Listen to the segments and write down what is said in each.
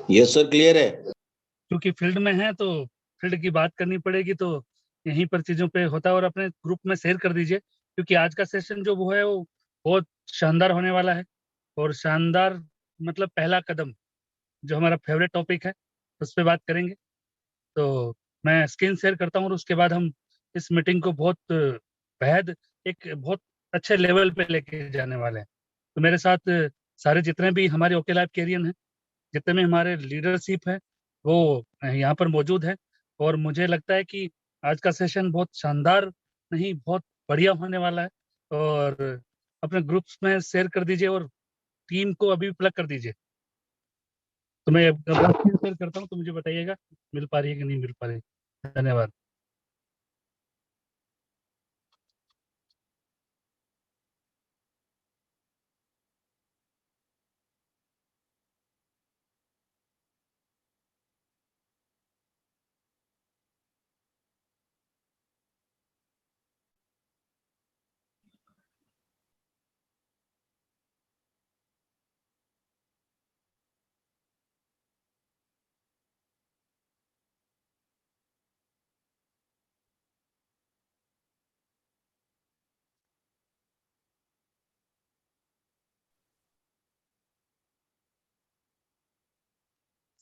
Yes sir, clear है। क्योंकि field में है तो फील्ड की बात करनी पड़ेगी, तो यहीं पर चीज़ों पे होता है। और अपने ग्रुप में शेयर कर दीजिए, क्योंकि आज का सेशन जो वो है वो बहुत शानदार होने वाला है। और शानदार मतलब पहला कदम, जो हमारा फेवरेट टॉपिक है, उस पर बात करेंगे। तो मैं स्क्रीन शेयर करता हूँ और उसके बाद हम इस मीटिंग को बहुत बेहद एक बहुत अच्छे लेवल पे लेके जाने वाले हैं। तो मेरे साथ सारे जितने भी हमारे ओके लाइफ कैरियन हैं, जितने भी हमारे लीडरशिप है, वो यहाँ पर मौजूद है। और मुझे लगता है कि आज का सेशन बहुत शानदार नहीं, बहुत बढ़िया होने वाला है। और अपने ग्रुप्स में शेयर कर दीजिए और टीम को अभी प्लग कर दीजिए। तो मैं स्क्रीन शेयर करता हूँ, तो मुझे बताइएगा मिल पा रही है कि नहीं मिल पा रही है। धन्यवाद।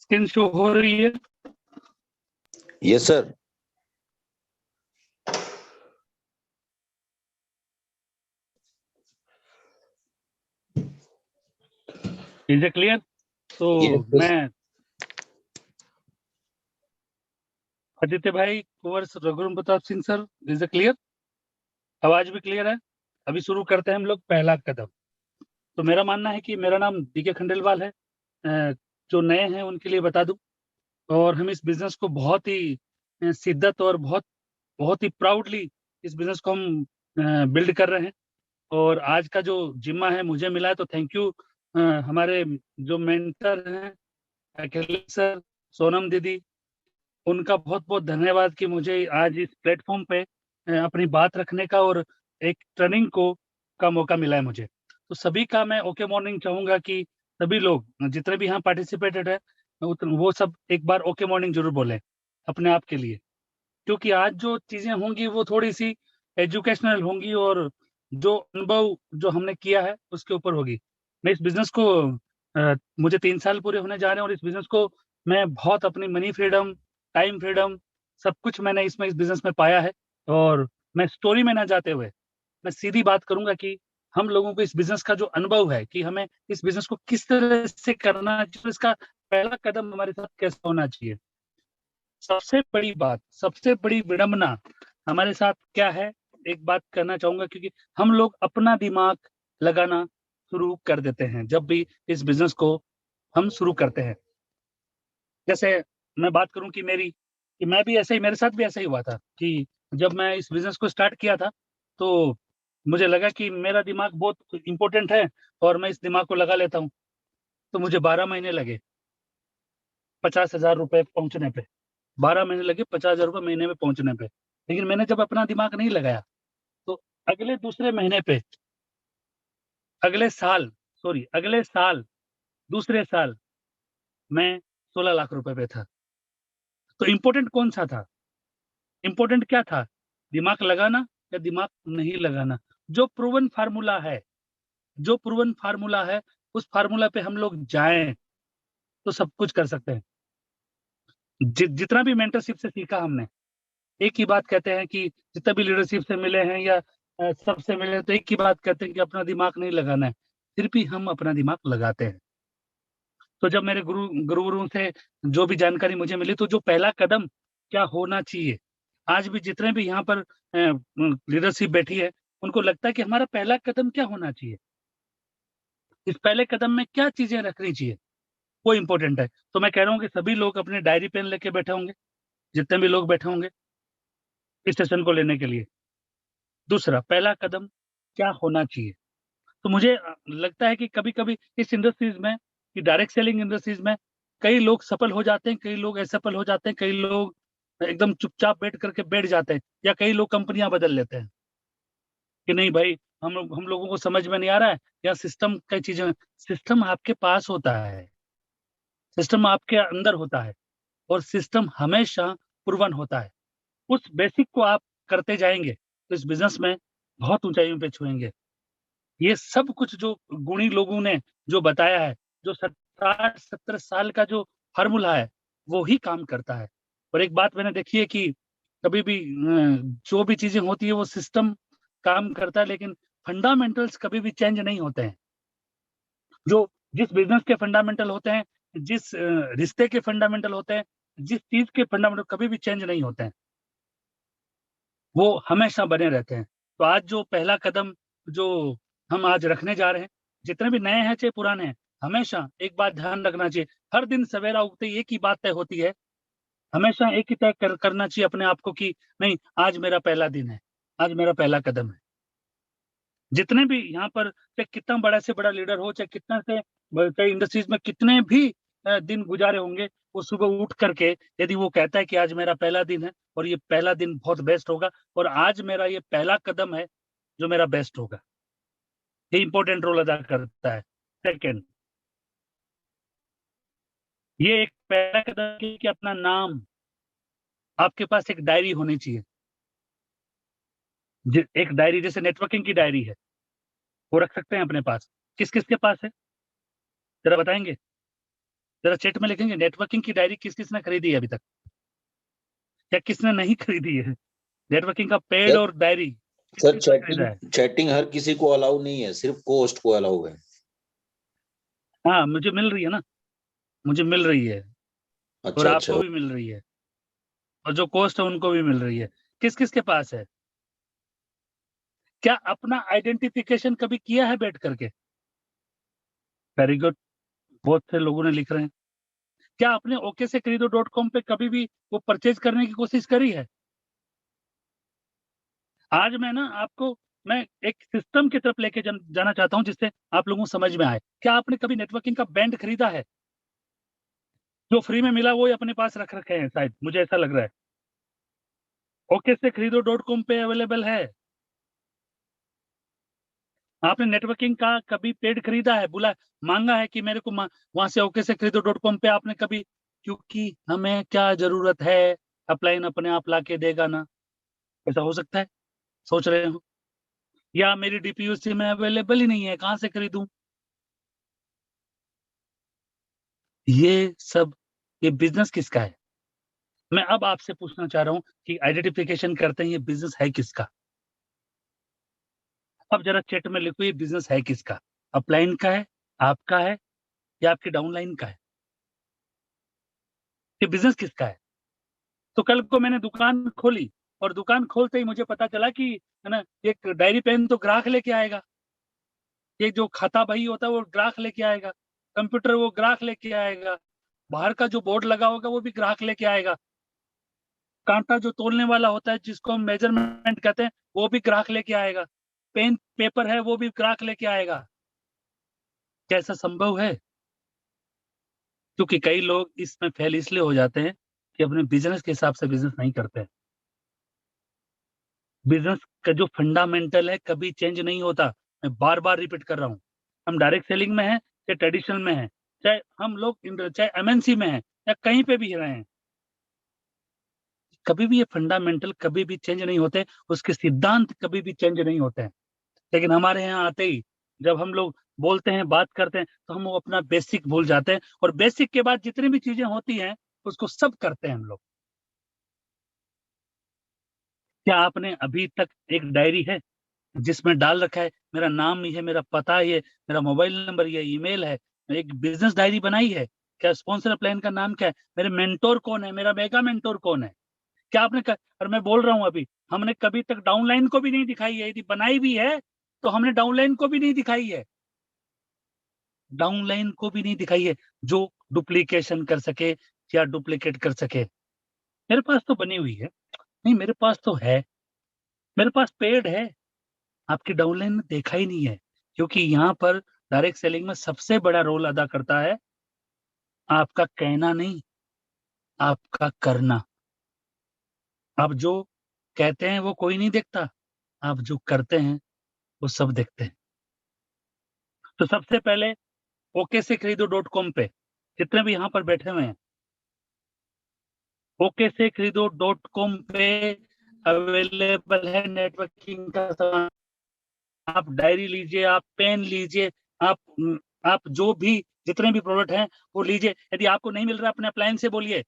स्क्रीन शो हो रही है? Yes sir. Is it clear? तो Yes. मैं आदित्य भाई Kunwar Raghuram Pratap Singh sir, is it clear? आवाज भी क्लियर है? अभी शुरू करते हैं हम लोग पहला कदम। तो मेरा मानना है कि मेरा नाम डीके खंडेलवाल है। जो नए हैं उनके लिए बता दूं, और हम इस बिजनेस को बहुत ही शिद्दत और बहुत बहुत ही प्राउडली इस बिजनेस को हम बिल्ड कर रहे हैं। और आज का जो जिम्मा है मुझे मिला है, तो थैंक यू हमारे जो मेंटर हैं, अखिलेश सर, सोनम दीदी, उनका बहुत बहुत धन्यवाद कि मुझे आज इस प्लेटफॉर्म पे अपनी बात रखने का और एक ट्रेनिंग को का मौका मिला है मुझे। तो सभी का मैं ओके मॉर्निंग चाहूंगा कि सभी लोग जितने भी यहाँ पार्टिसिपेटेड है, वो सब एक बार ओके मॉर्निंग जरूर बोलें अपने आप के लिए। क्योंकि आज जो चीजें होंगी वो थोड़ी सी एजुकेशनल होंगी, और जो अनुभव जो हमने किया है उसके ऊपर होगी। मैं इस बिजनेस को मुझे 3 साल पूरे होने जा रहे हैं, और इस बिजनेस को मैं बहुत अपनी मनी फ्रीडम, टाइम फ्रीडम, सब कुछ मैंने इसमें इस बिजनेस में पाया है। और मैं स्टोरी में ना जाते हुए मैं सीधी बात करूंगा कि हम लोगों को इस बिजनेस का जो अनुभव है कि हमें इस बिजनेस को किस तरह से करना चाहिए, इसका पहला कदम हमारे साथ कैसे होना चाहिए। सबसे बड़ी बात, सबसे बड़ी विडंबना हमारे साथ क्या है, एक बात करना चाहूंगा, क्योंकि हम लोग अपना दिमाग लगाना शुरू कर देते हैं जब भी इस बिजनेस को हम शुरू करते हैं। जैसे मैं बात करूं कि मैं भी ऐसे ही, मेरे साथ भी ऐसा ही हुआ था कि जब मैं इस बिजनेस को स्टार्ट किया था, तो मुझे लगा कि मेरा दिमाग बहुत इंपॉर्टेंट है और मैं इस दिमाग को लगा लेता हूँ। तो मुझे 12 महीने लगे 50,000 रुपए पहुंचने पे। 12 महीने लगे 50,000 रुपये महीने में पहुंचने पे। लेकिन मैंने जब अपना दिमाग नहीं लगाया, तो अगले दूसरे महीने पे, अगले साल, सॉरी अगले साल, दूसरे साल मैं 16 लाख रुपए पे था। तो इम्पोर्टेंट कौन सा था? इम्पोर्टेंट क्या था? दिमाग लगाना या दिमाग नहीं लगाना? जो प्रूवन फार्मूला है, जो प्रूवन फार्मूला है, उस फार्मूला पे हम लोग जाएं तो सब कुछ कर सकते हैं। जितना भी मेंटरशिप से सीखा हमने, एक ही बात कहते हैं कि जितना भी लीडरशिप से मिले हैं या सबसे मिले हैं, तो एक ही बात कहते हैं कि अपना दिमाग नहीं लगाना है। फिर भी हम अपना दिमाग लगाते हैं। तो जब मेरे गुरुओं से जो भी जानकारी मुझे मिली, तो जो पहला कदम क्या होना चाहिए, आज भी जितने भी यहाँ पर लीडरशिप बैठी है, उनको लगता है कि हमारा पहला कदम क्या होना चाहिए, इस पहले कदम में क्या चीजें रखनी चाहिए, वो इंपॉर्टेंट है। तो मैं कह रहा हूँ कि सभी लोग अपने डायरी पेन लेके बैठे होंगे, जितने भी लोग बैठे होंगे इस सेशन को लेने के लिए। दूसरा, पहला कदम क्या होना चाहिए? तो मुझे लगता है कि कभी-कभी इस इंडस्ट्रीज में, कि डायरेक्ट सेलिंग इंडस्ट्रीज में, कई लोग सफल हो जाते हैं, कई लोग असफल हो जाते हैं, कई लोग एकदम चुपचाप बैठ जाते हैं, या कई लोग कंपनियां बदल लेते हैं कि नहीं भाई, हम लोगों को समझ में नहीं आ रहा है, या सिस्टम कई चीजें, सिस्टम आपके पास होता है, सिस्टम आपके अंदर होता है और सिस्टम हमेशा प्रूवन होता है। उस बेसिक को आप करते जाएँगे तो इस बिज़नेस में बहुत ऊँचाइयों पे छुएँगे। ये सब कुछ जो गुणी लोगों ने जो बताया है, जो 60-70 साल का जो फ़ॉर्मूला है, वो ही काम करता है। और एक बात मैंने देखी है कि कभी भी जो भी चीज़ें होती है वो सिस्टम काम करता है, लेकिन फंडामेंटल्स कभी भी चेंज नहीं होते हैं। जो जिस बिज़नेस के फंडामेंटल होते हैं, जिस रिश्ते के फंडामेंटल होते हैं, जिस चीज़ के फंडामेंटल कभी भी चेंज नहीं होते हैं। वो हमेशा बने रहते हैं। तो आज जो पहला कदम जो हम आज रखने जा रहे हैं, जितने भी नए हैं चाहे पुराने हैं, हमेशा एक बात ध्यान रखना चाहिए, हर दिन सवेरा उगते ही एक ही बात तय होती है, हमेशा एक ही तय करना चाहिए अपने आप को कि नहीं, आज मेरा पहला दिन है, आज मेरा पहला कदम है। जितने भी यहाँ पर चाहे कितना बड़ा से बड़ा लीडर हो, चाहे कितना से ब चाहे इंडस्ट्रीज़ में कितने भी दिन गुज़ारे होंगे, वो सुबह उठ कर के यदि वो कहता है कि आज मेरा पहला दिन है और ये पहला दिन बहुत बेस्ट होगा और आज मेरा ये पहला कदम है, जो मेरा बेस्ट होगा। ये इम्पोर्टेंट रोल अदा करता है। सेकंड, ये एक पहला कदम कि अपना नाम आपके पास एक डायरी होनी चाहिए। एक डायरी जैसे नेटवर्किंग की डायरी है, वो रख सकते हैं अपने पास। किस-किस के पास है? ज़रा बताएँगे? ज़रा चैट में लिखेंगे नेटवर्किंग की डायरी किस-किस ने खरीदी है अभी तक? या किसने नहीं खरीदी है? नेटवर्किंग का पेड सर और डायरी सर किस-किस ने खरीदा चैटिंग है? चैटिंग हर किसी को अलाउ नहीं है, सिर्फ को-होस्ट को अलाउ है। हाँ, मुझे मिल रही है ना, मुझे मिल रही है और अच्छा, आपको अच्छा। भी मिल रही है और जो कोस्ट है उनको भी मिल रही है। किस-किस के पास है? क्या अपना आइडेंटिफिकेशन कभी किया है बैठ कर के? वेरी गुड, बहुत से लोगों ने लिख रहे हैं। क्या आपने ओके से खरीदो डॉट कॉम पे कभी भी वो परचेज़ करने की कोशिश करी है? आज मैं ना आपको मैं एक सिस्टम की तरफ लेके जाना चाहता हूँ जिससे आप लोगों को समझ में आए। क्या आपने कभी नेटवर्किंग का बैंड खरीदा है? जो फ्री में मिला वो ही अपने पास रख रखे हैं शायद, मुझे ऐसा लग रहा है। ओके से खरीदो डॉट कॉम पे अवेलेबल है। आपने नेटवर्किंग का कभी पेड खरीदा है? माँगा है कि मेरे को वहाँ से ओके से खरीदो डॉट कॉम पे आपने कभी क्योंकि हमें क्या ज़रूरत है, अपलाइन अपने आप लाके देगा ना, ऐसा हो सकता है? सोच रहे हो? या मेरी डीपीयूसी में अवेलेबल ही नहीं है, कहाँ से खरीदूँ? ये बिज़नेस किसका है? मैं अब आपसे पूछना चाह रहा हूँ कि आइडेंटिफिकेशन करते हैं ये बिज़नेस है किसका? अब ज़रा चैट में लिखो ये बिज़नेस है किसका? अपलाइन का है, आपका है या आपके डाउनलाइन का है? ये बिज़नेस किसका है? तो कल को मैंने दुकान खोली और दुकान खोलते ही मुझे पता चला कि है ना, एक डायरी पेन तो ग्राहक लेके आएगा। ये जो खाता बही होता है वो ग्राहक लेके आएगा। कंप्यूटर वो ग्राहक लेके आएगा। बाहर का जो बोर्ड लगा होगा वो भी ग्राहक लेके आएगा। काँटा जो तोलने वाला होता है जिसको हम मेज़रमेंट कहते हैं, वो भी ग्राहक लेके आएगा। पेन, पेपर है वो भी ग्राहक लेके आएगा। क्या ऐसा संभव है? क्योंकि कई लोग इसमें फेल इसलिए हो जाते हैं कि अपने बिज़नेस के हिसाब से बिज़नेस नहीं करते हैं। बिज़नेस का जो फंडामेंटल है कभी चेंज नहीं होता। मैं बार-बार रिपीट कर रहा हूँ। हम डायरेक्ट सेलिंग में हैं, चाहे ट्रेडिशनल में हैं, चाहे हम लोग चाहे एमएनसी में हैं या कहीं पे भी रहें, कभी भी ये फंडामेंटल कभी भी चेंज नहीं होते, उसके सिद्धांत कभी भी चेंज नहीं होते हैं। लेकिन हमारे यहाँ आते ही जब हम लोग बोलते हैं, बात करते हैं, तो हम वो अपना बेसिक भूल जाते हैं और बेसिक के बाद जितनी भी चीज़ें होती हैं, उसको सब करते हैं हम लोग। क्या आपने अभी तक एक डायरी है जिसमें डाल रखा है मेरा नाम ये है, मेरा पता ये, मेरा मोबाइल नंबर ये, ईमेल है, एक बिज़नेस डायरी बनाई है? क्या स्पॉन्सर प्लान का नाम क्या है? मेरे मेंटर कौन है? मेरा मेगा मेंटर कौन है? क्या आपने क और मैं बोल रहा हूँ अभी, हमने कभी तक डाउनलाइन को भी नहीं दिखाई है, यदि बनाई भी है, तो हमने डाउनलाइन को भी नहीं दिखाई है। डाउनलाइन को भी नहीं दिखाई है, जो डुप्लीकेशन कर सके या डुप्लीकेट कर सके। मेरे पास तो बनी हुई है। नहीं मेरे पास तो है, मेरे पास पेड है। आपकी डाउनलाइन में देखा ही नहीं है, क्योंकि यहाँ पर डायरेक्ट सेलिंग में सबसे बड़ा रोल अदा करता है आपका कहना नहीं, आपका करना। आप जो कहते हैं वो कोई नहीं देखता, आप जो करते हैं वो सब देखते हैं। तो सबसे पहले ओके से खरीदो डॉट कॉम पे जितने भी यहाँ पर बैठे हुए हैं, ओके से खरीदो.com पे अवेलेबल है नेटवर्किंग का सामान। आप डायरी लीजिए, आप पेन लीजिए, आप जो भी जितने भी प्रोडक्ट हैं वो लीजिए। यदि आपको नहीं मिल रहा अपने अप्लायंस से बोलिए,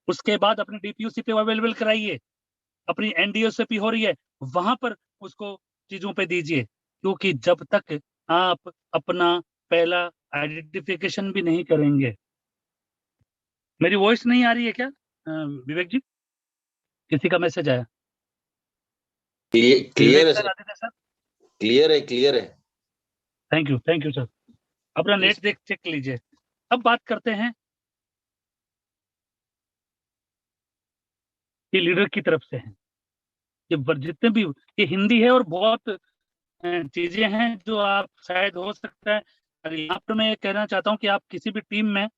उसके बाद अपने DPUC पे अवेलेबल कराइए, अपनी NDOCP हो रही है वहां पर उसको चीजों पे दीजिए, क्योंकि जब तक आप अपना पहला आइडेंटिफिकेशन भी नहीं करेंगे। मेरी वॉइस नहीं आ रही है क्या विवेक जी? किसी का मैसेज आया? क्लियर है sir, sir, Aditya sir, clear है। Thank you sir. अपना नेट देख चेक लीजिए। अब बात करते हैं ये लीडर की तरफ से है, ये जितने भी, ये हिंदी है और बहुत चीजें हैं जो आप शायद हो सकता है। और यहाँ पर मैं ये कहना चाहता हूँ कि आप किसी भी टीम में,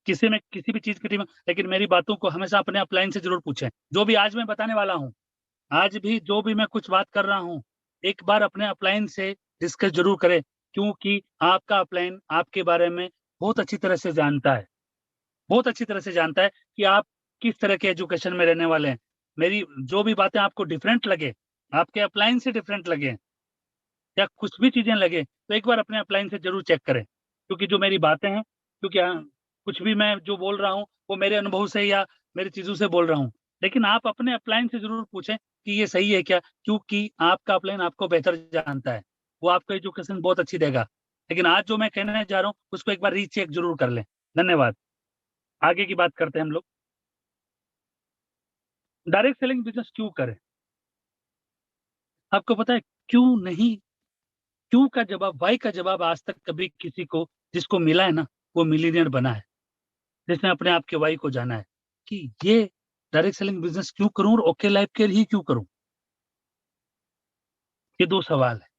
किसी भी चीज की टीम में, लेकिन मेरी बातों को हमेशा अपने अपलाइन से जरूर पूछें। जो भी आज मैं बताने वाला हूँ, आज भी जो भी मैं कुछ बात कर रहा हूँ, एक बार अपने अपलाइन से डिस्कस जरूर करें, क्योंकि आपका अपलाइन आपके बारे में बहुत अच्छी तरह से जानता है, बहुत अच्छी तरह से जानता है कि आप किस तरह के एजुकेशन में रहने वाले हैं। मेरी जो भी बातें आपको डिफरेंट लगे, आपके अपलाइन से डिफरेंट लगे या कुछ भी चीजें लगे, तो एक बार अपने अपलाइन से जरूर चेक करें, क्योंकि जो मेरी बातें हैं, क्योंकि कुछ भी मैं जो बोल रहा हूँ वो मेरे अनुभव से या मेरी चीजों से बोल रहा हूँ, लेकिन आप अपने अपलाइन से जरूर पूछें कि ये सही है क्या, क्योंकि आपका अपलाइन आपको बेहतर जानता है, वो आपको एजुकेशन बहुत अच्छी देगा। लेकिन आज जो मैं कहने जा रहा हूँ उसको एक बार रीचेक जरूर कर लें। धन्यवाद। आगे की बात करते हैं हम लोग। डायरेक्ट सेलिंग बिजनेस क्यों करें? आपको पता है क्यों नहीं? क्यों का जवाब, वाई का जवाब आज तक कभी किसी को जिसको मिला है ना, वो मिलीनियर बना है, जिसने अपने आप के वाई को जाना है कि ये डायरेक्ट सेलिंग बिजनेस क्यों करूं और ओके लाइफ केयर ही क्यों करूं। ये दो सवाल है।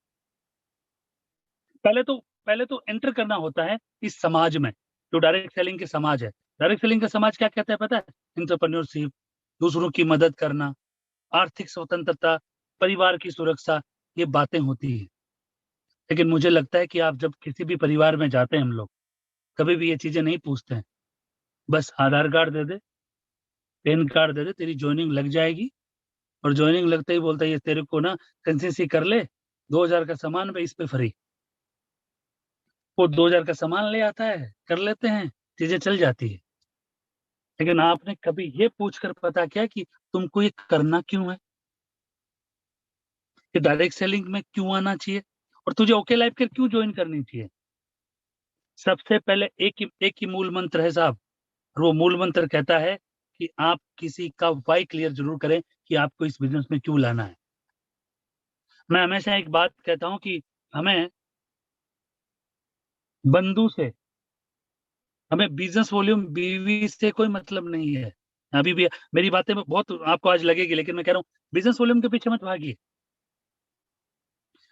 पहले तो एंटर करना होता है इस समाज में, जो डायरेक्ट सेलिंग के समाज है। डायरेक्ट सेलिंग का समाज क्या कहता है पता है? एंटरप्रेन्योरशिप, दूसरों की मदद करना, आर्थिक स्वतंत्रता, परिवार की सुरक्षा, ये बातें होती है। लेकिन मुझे लगता है कि आप जब किसी भी परिवार में जाते हैं, हम लोग कभी भी ये चीजें नहीं पूछते हैं। बस आधार कार्ड दे दे, पैन कार्ड दे दे, तेरी ज्वाइनिंग लग जाएगी। और ज्वाइनिंग लगते ही बोलता है ये तेरे को ना कंसेसी कर ले, 2000 का सामान पे इस पे फ्री। वो 2000 का सामान ले आता है, कर लेते हैं, चीजें चल जाती है। लेकिन आपने कभी ये पूछकर पता किया कि तुमको ये करना क्यों है, कि डायरेक्ट सेलिंग में क्यों आना चाहिए और तुझे ओके लाइफ केयर क्यों ज्वाइन करनी चाहिए? सबसे पहले एक ही मूल मंत्र है साहब, और वो मूल मंत्र कहता है कि आप किसी का वाई क्लियर जरूर करें कि आपको इस बिजनेस में क्यों लाना है। मैं हमेशा एक बात कहता हूं कि हमें बंधु से, हमें बिजनेस वॉल्यूम बीवी से कोई मतलब नहीं है। अभी भी मेरी बातें में बहुत आपको आज लगेगी, लेकिन मैं कह रहा हूँ बिजनेस वॉल्यूम के पीछे मत भागिए,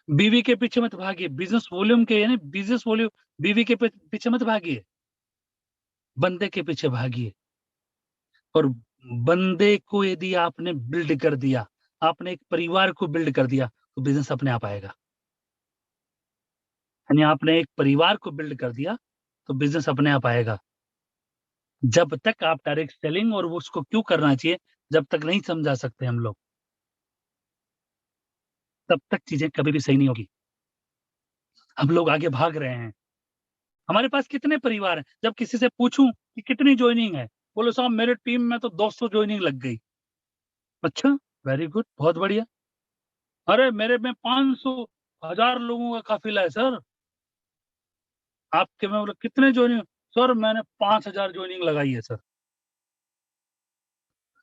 बीवी के पीछे मत भागिए, बिजनेस वॉल्यूम के यानी बिजनेस वॉल्यूम, बीवी के पीछे मत भागिए, बंदे के पीछे भागिए। और बंदे को यदि आपने बिल्ड कर दिया, आपने एक परिवार को बिल्ड कर दिया, तो बिजनेस अपने आप आएगा। यानी आपने एक परिवार को बिल्ड कर दिया तो बिजनेस अपने आप आएगा। जब तक आप डायरेक्ट सेलिंग और वो उसको क्यों करना चाहिए जब तक नहीं समझा सकते हम लोग, तब तक चीजें कभी भी सही नहीं होगी। हम लोग आगे भाग रहे हैं। हमारे पास कितने परिवार हैं, जब किसी से पूछूं कि कितनी ज्वाइनिंग है, बोलो साहब मेरे टीम में तो 200 ज्वाइनिंग लग गई। अच्छा, वेरी गुड, बहुत बढ़िया। अरे मेरे में 500, 1000 लोगों का काफिला है सर। आपके में बोले कितने ज्वाइनिंग? सर मैंने 5000 ज्वाइनिंग लगाई है सर।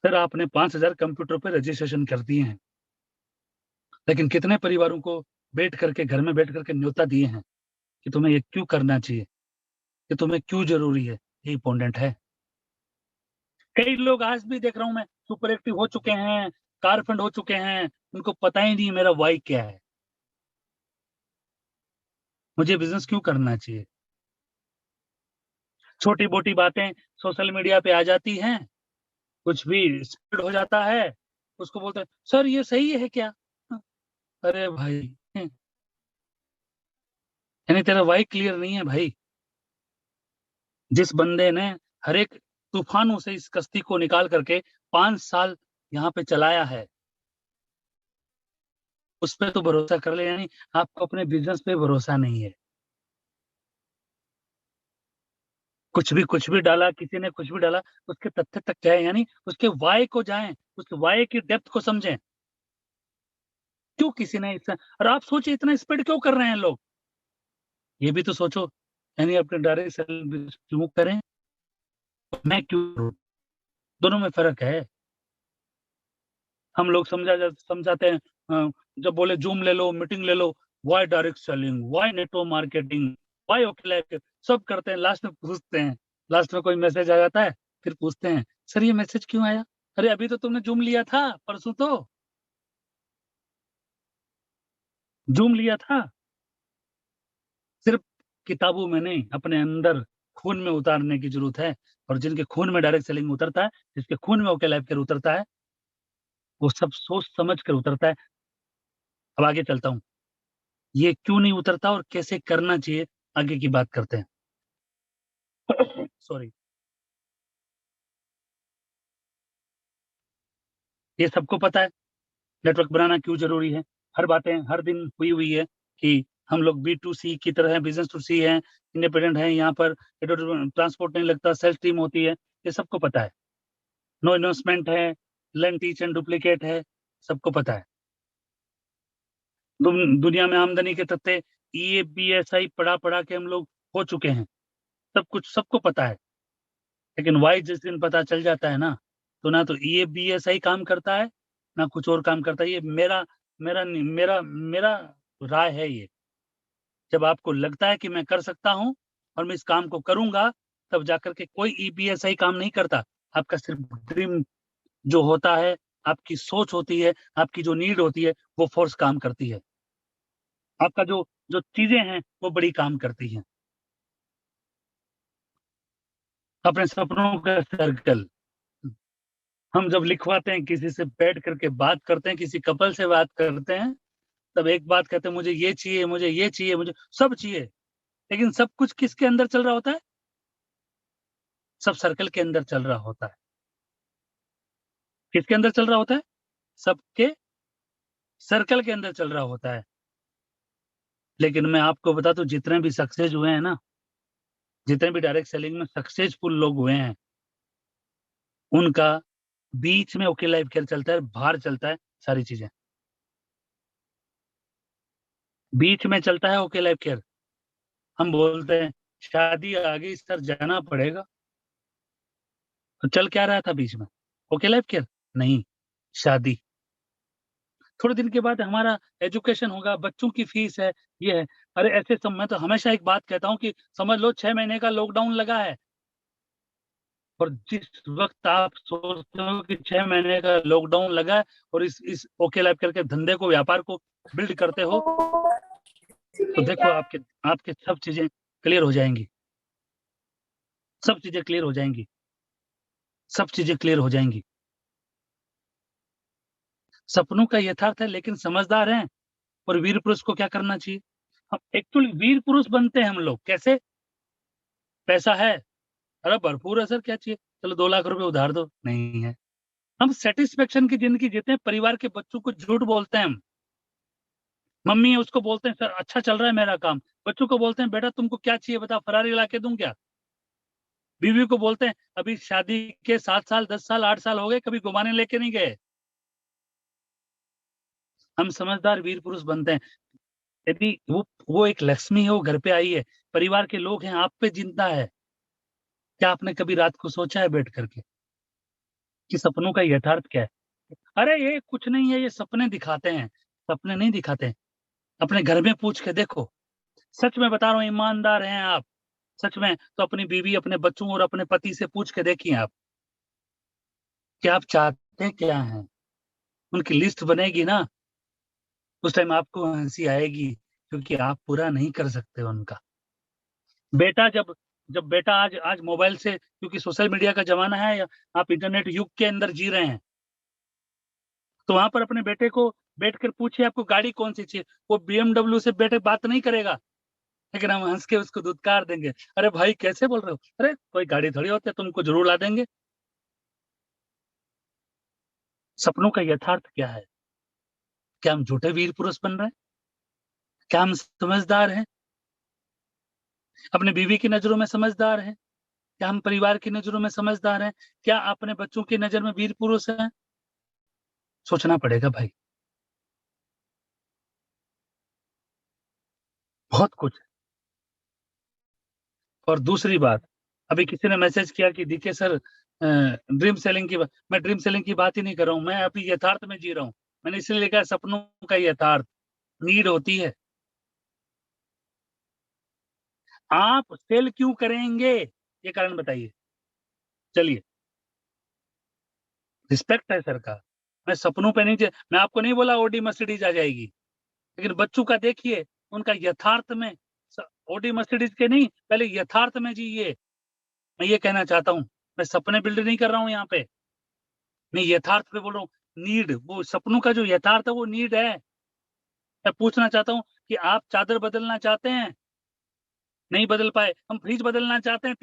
सर आपने 5000 कंप्यूटर पे रजिस्ट्रेशन कर दिए हैं, लेकिन कितने परिवारों को बैठ करके घर में बैठ करके न्योता दिए हैं कि तुम्हें ये क्यों करना चाहिए, कि तुम्हें क्यों जरूरी है? ये इंपॉर्टेंट है। कई लोग आज भी देख रहा हूं मैं, सुपर एक्टिव हो चुके हैं, कार फंड हो चुके हैं, उनको पता ही नहीं मेरा वाई क्या है, मुझे बिजनेस क्यों करना चाहिए। छोटी मोटी बातें सोशल मीडिया पे आ जाती हैं, कुछ भी स्प्रेड हो जाता है, उसको बोलते हैं सर ये सही है क्या? अरे भाई, यानी तेरा वाई क्लियर नहीं है भाई। जिस बंदे ने हर एक तूफानों से इस कश्ती को निकाल करके 5 साल यहाँ पे चलाया है, उस पे तो भरोसा कर ले, यानी आपको अपने बिज़नेस पे भरोसा नहीं है। कुछ भी डाला, किसी ने कुछ भी डाला, उसके तथ्य तक जाएँ, यानी उसके व्हाय को जाएँ, उसके व्हाय की डेप्थ को समझें। क्यों किसी ने इतना, और आप सोचिए इतना स्प्रेड क्यों कर रहे हैं लोग? ये भी तो सोचो, यानी अपने डायरेक्ट सेलिंग बिज़नेस क्यों करें? मैं क्यों करूँ? दोनों में फ़र्क है। हम लोग समझाते हैं, जब बोले ज़ूम ले लो, मीटिंग ले लो, why direct selling, why network marketing, why OK Life, सब करते हैं, लास्ट में पूछते हैं, लास्ट में कोई मैसेज आ जाता है, फिर पूछते हैं, "सर ये मैसेज क्यों आया? अरे अभी तो तुमने ज़ूम लिया था, परसों तो, ज़ूम लिया था।" सिर्फ़ किताबों में नहीं, अपने अंदर खून में उतारने की ज़रूरत है, और जिनके खून में डायरेक्ट सेलिंग उतरता है, जिसके खून में ओकेलाइफ केयर उतरता है, वो सब सोच समझ कर उतरता है। अब आगे चलता हूँ। ये क्यों नहीं उतरता और कैसे करना चाहिए, आगे की बात करते हैं। सॉरी। ये सबको पता है, नेटवर्क बनाना क्यों ज़रूरी है। हर बातें हर दिन हुई हुई है कि हम लोग बी टू सी की तरह हैं, बिज़नेस टू सी हैं, इंडिपेंडेंट हैं, यहाँ पर ट्रांसपोर्ट नहीं लगता, सेल्स टीम होती है, ये सबको पता है। नो इन्वेस्टमेंट है, लर्न, टीच एंड डुप्लीकेट है, सबको पता है। दुनिया में आमदनी के तथ्य ईएबीएसआई पढ़ा-पढ़ा के हम लोग हो चुके हैं, सब कुछ सबको पता है। लेकिन वाई जिस दिन पता चल जाता है ना, तो ना तो ईएबीएसआई काम करता है, ना कुछ और काम करता है। ये मेरा मेरा नहीं मेरा मेरा राय है ये। जब आपको लगता है कि मैं कर सकता हूँ और मैं इस काम को करूँगा, तब जाकर के कोई ईबीएसआई काम नहीं करता। आपका सिर्फ ड्रीम जो होता है, आपकी सोच होती है, आपकी जो नीड होती है, वो फ़ोर्स काम करती है। आपका जो जो चीज़ें हैं, वो बड़ी काम करती हैं। अपने सपनों का सर्कल, हम जब लिखवाते हैं, किसी से बैठ करके बात करते हैं, किसी कपल से बात करते हैं, तब एक बात कहते हैं, मुझे ये चाहिए, मुझे ये चाहिए, मुझे सब चाहिए। लेकिन सब कुछ किसके अंदर चल रहा होता है? सब सर्कल के अंदर चल रहा होता है। किसके अंदर चल रहा होता है? सबके सर्कल के अंदर चल रहा होता है। लेकिन मैं आपको बता दूँ, जितने भी सक्सेस हुए हैं ना, जितने भी डायरेक्ट सेलिंग में सक्सेसफुल लोग हुए हैं, उनका बीच में ओके लाइफ केयर चलता है, बाहर चलता है सारी चीज़ें। बीच में चलता है ओके लाइफ केयर। हम बोलते हैं, शादी आ गई सर, जाना पड़ेगा। तो चल क्या रहा था बीच में? Okay life care? नहीं, शादी। थोड़े दिन के बाद हमारा एजुकेशन होगा, बच्चों की फीस है, ये है। अरे ऐसे मैं तो हमेशा एक बात कहता हूँ कि समझ लो 6 महीने का लॉकडाउन लगा है, और जिस वक़्त आप सोचते हो कि 6 महीने का लॉकडाउन लगा है और इस ओके लाइफ केयर के धंधे को, व्यापार को बिल्ड करते हो, तो देखो आपके आपके सब चीज़ें क्लियर हो जाएँगी। सब चीज़ें क्लियर हो जाएँगी। सब चीज़ें क्लियर हो जाएँगी। सपनों का यथार्थ है, लेकिन समझदार हैं, और वीर पुरुष को क्या करना चाहिए? हम एक्चुअली वीर पुरुष बनते हैं हम लोग, कैसे? पैसा है? अरे भरपूर है सर, क्या चाहिए? चलो 2 लाख रुपए उधार दो, नहीं है। हम सैटिस्फैक्शन की ज़िंदगी जीते हैं, परिवार के बच्चों को झूठ बोलते हैं हम। मम्मी है उसको बोलते हैं, सर अच्छा चल रहा है मेरा काम। बच्चों को बोलते हैं, बेटा तुमको क्या चाहिए बताओ, फेरारी ला के दूँ क्या? बीवी को बोलते हैं, अभी शादी के 7 साल, 10 साल, 8 साल हो गए, कभी घुमाने लेके नहीं गए। हम समझदार वीर पुरुष बनते हैं। यदि वो एक लक्ष्मी है, वो घर पे आई है, परिवार के लोग हैं, आप पे चिंता है। क्या आपने कभी रात को सोचा है बैठ कर के कि सपनों का यथार्थ क्या है? अरे ये कुछ नहीं है, ये सपने दिखाते हैं, सपने नहीं दिखाते हैं। अपने घर में पूछ के देखो, सच में बता रहा हूँ, ईमानदार हैं आप, सच में, तो अपनी बीवी, अपने बच्चों और अपने पति से पूछ के देखिए आप, कि आप चाहते क्या हैं? उनकी लिस्ट बनेगी ना, उस टाइम आपको हँसी आएगी, क्योंकि आप पूरा नहीं कर सकते उनका। बेटा जब जब बेटा आज आज मोबाइल से, क्योंकि सोशल मीडिया का ज़माना है, या आप इंटरनेट युग के अंदर जी रहे हैं, तो वहाँ पर अपने बेटे को बैठकर पूछिए आपको गाड़ी कौन-सी चाहिए, वो बीएमडब्ल्यू से बेटे बात नहीं करेगा। लेकिन हम हंस के उसको दुत्कार देंगे, अरे भाई कैसे बोल रहे हो, अरे कोई गाड़ी थोड़ी होती है, तुमको जरूर ला देंगे। सपनों का यथार्थ क्या है? क्या हम झूठे वीर पुरुष बन रहे हैं? क्या हम समझदार हैं? अपने बीवी की नजरों में समझदार हैं? क्या हम परिवार की नजरों में समझदार हैं? क्या अपने बच्चों की नजर में वीर पुरुष हैं? सोचना पड़ेगा भाई, बहुत कुछ है। और दूसरी बात, अभी किसी ने मैसेज किया कि डीके सर ड्रीम सेलिंग की मैं ड्रीम सेलिंग की बात ही नहीं कर रहा हूँ, मैं अभी यथार्थ में जी रहा हूँ। मैंने इसलिए लिखा है सपनों का यथार्थ, नीड होती है। आप सेल क्यों करेंगे, ये कारण बताइए। चलिए, रिस्पेक्ट है सर का। मैं सपनों पे नहीं मैं आपको नहीं बोला ओडी मर्सिडीज आ जाएगी, लेकिन बच्चों का देखिए, उनका यथार्थ में ओडी मर्सिडीज के नहीं, पहले यथार्थ में जिए। मैं ये कहना चाहता हूँ, मैं सपने बिल्ड नहीं कर रहा हूँ यहाँ पे, मैं यथार्थ पे बोल रहा हूँ। नीड, वो सपनों का जो यथार्थ है वो नीड है। मैं पूछना चाहता हूँ कि आप चादर बदलना चाहते हैं, नहीं बदल पाए। हम फ्रिज बदलना चाहते हैं,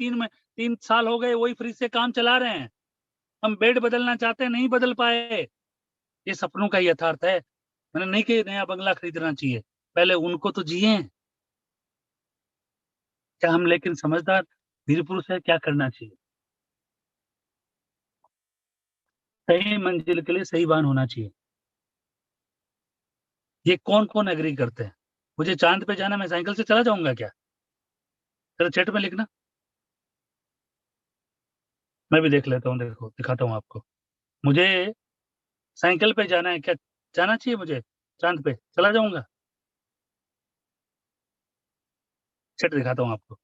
3 साल हो गए वही फ्रिज से काम चला रहे हैं। हम बेड बदलना चाहते हैं, नहीं बदल पाए। ये सपनों का यथार्थ है। मैंने नहीं कि नया बंगला खरीदना चाहिए, पहले उनको तो जिए। क्या हम लेकिन समझदार वीर पुरुष है, क्या करना चाहिए? सही मंजिल के लिए सही वाहन होना चाहिए। ये कौन-कौन एग्री करते हैं? मुझे चाँद पे जाना है, मैं साइकिल से चला जाऊँगा क्या? ज़रा चैट में लिखना, मैं भी देख लेता हूँ, देखो दिखाता हूँ आपको। मुझे साइकिल पे जाना है, क्या जाना चाहिए मुझे चाँद पे? चला जाऊँगा? चैट दिखाता हूँ आपको।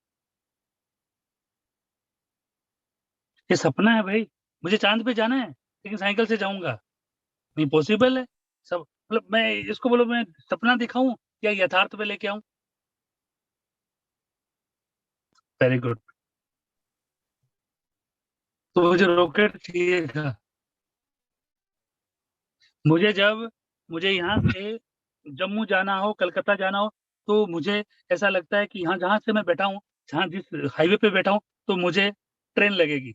ये सपना है भई, मुझे चाँद पे जाना है, लेकिन साइकिल से जाऊँगा। नहीं पॉसिबल है। सब मतलब मैं इसको बोलो मैं सपना दिखाऊँ या यथार्थ पे लेके आऊँ? Very good. तो मुझे रॉकेट चाहिए था। मुझे जब मुझे यहाँ से जम्मू जाना हो, कलकत्ता जाना हो, तो मुझे ऐसा लगता है कि यहाँ जहाँ से मैं बैठा हूँ, जहाँ जिस हाईवे पे बैठा हूँ, तो मुझे ट्रेन लगेगी।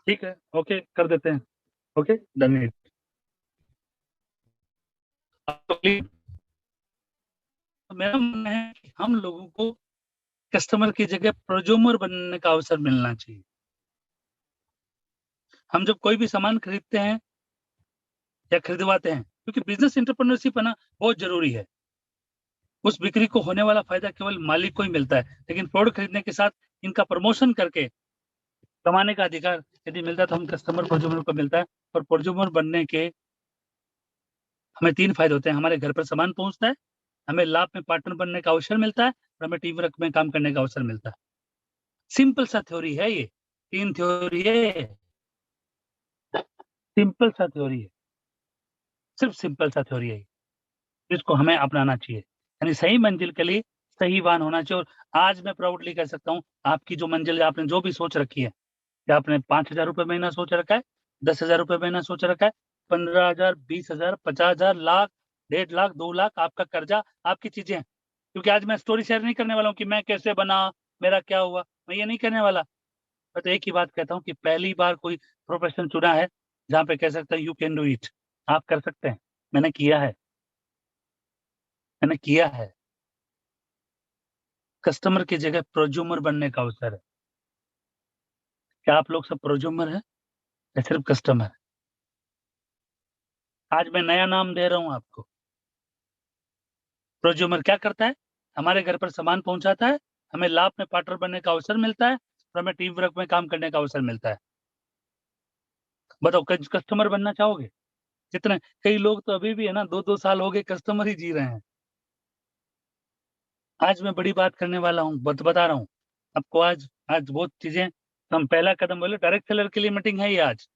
ठीक है, ओके कर देते हैं। Okay, done it. तो मेरा मानना है कि हम लोगों को कस्टमर की जगह प्रोज्यूमर बनने का अवसर मिलना चाहिए। हम जब कोई भी सामान खरीदते हैं या खरीदवाते हैं, क्योंकि बिज़नेस एंटरप्रेन्योरशिप है ना, बहुत ज़रूरी है। उस बिक्री को होने वाला फ़ायदा केवल मालिक को ही मिलता है, लेकिन प्रोडक्ट खरीदने के साथ इनका प्रमोशन करके कमाने का अधिकार यदि मिलता है, तो हम कस्टमर प्रोज्यूमर को मिलता है। और प्रोज्यूमर बनने के हमें 3 फ़ायदे होते हैं, हमारे घर पर सामान पहुँचता है, हमें लाभ में पार्टनर बनने का अवसर मिलता है और हमें टीम वर्क में काम करने का अवसर मिलता है। सिंपल सा थ्योरी है ये, 3 थ्योरी है, सिंपल सा थ्योरी है, सिर्फ़ सिंपल सा थ्योरी है ये, जिसको हमें अपनाना चाहिए। यानी सही मंजिल के लिए सही वाहन होना चाहिए। और आज मैं प्राउडली कह सकता हूँ, आपकी जो मंजिल आपने जो भी सोच रखी है, क्या आपने ₹5000 महीना सोच रखा है, ₹10,000 महीना सोच रखा है, 15,000, 20,000, 50,000, लाख, 1.5 लाख, 2 लाख, आपका कर्जा, आपकी चीज़ें हैं। क्योंकि आज मैं स्टोरी शेयर नहीं करने वाला हूँ कि मैं कैसे बना, मेरा क्या हुआ, मैं ये नहीं कहने वाला। मैं तो एक ही बात कहता हूँ कि पहली बार कोई प्रोफ़ेशन चुना है, जहाँ पे कह सकता है यू कैन डू इट, आप कर सकते हैं। मैंने किया है, मैंने किया है। कस्टमर की जगह प्रोज्यूमर बनने का अवसर है। क्या आप लोग सब प्रोज्यूमर हैं या सिर्फ़ कस्टमर? आज मैं नया नाम दे रहा हूँ आपको। प्रोज्यूमर क्या करता है? हमारे घर पर सामान पहुँचाता है, हमें लाभ में पार्टनर बनने का अवसर मिलता है और हमें टीम वर्क में काम करने का अवसर मिलता है। बताओ कस्टमर बनना चाहोगे? कितने कई लोग तो अभी भी है ना 2-2 साल हो गए कस्टमर ही जी रहे हैं। आज मैं बड़ी बात करने वाला हूँ, बता रहा हूँ। आपको आज आज बहुत चीज़ें हम पहला कदम बोले डायरेक्ट सेलर के लिए मीटिंग है ये आज।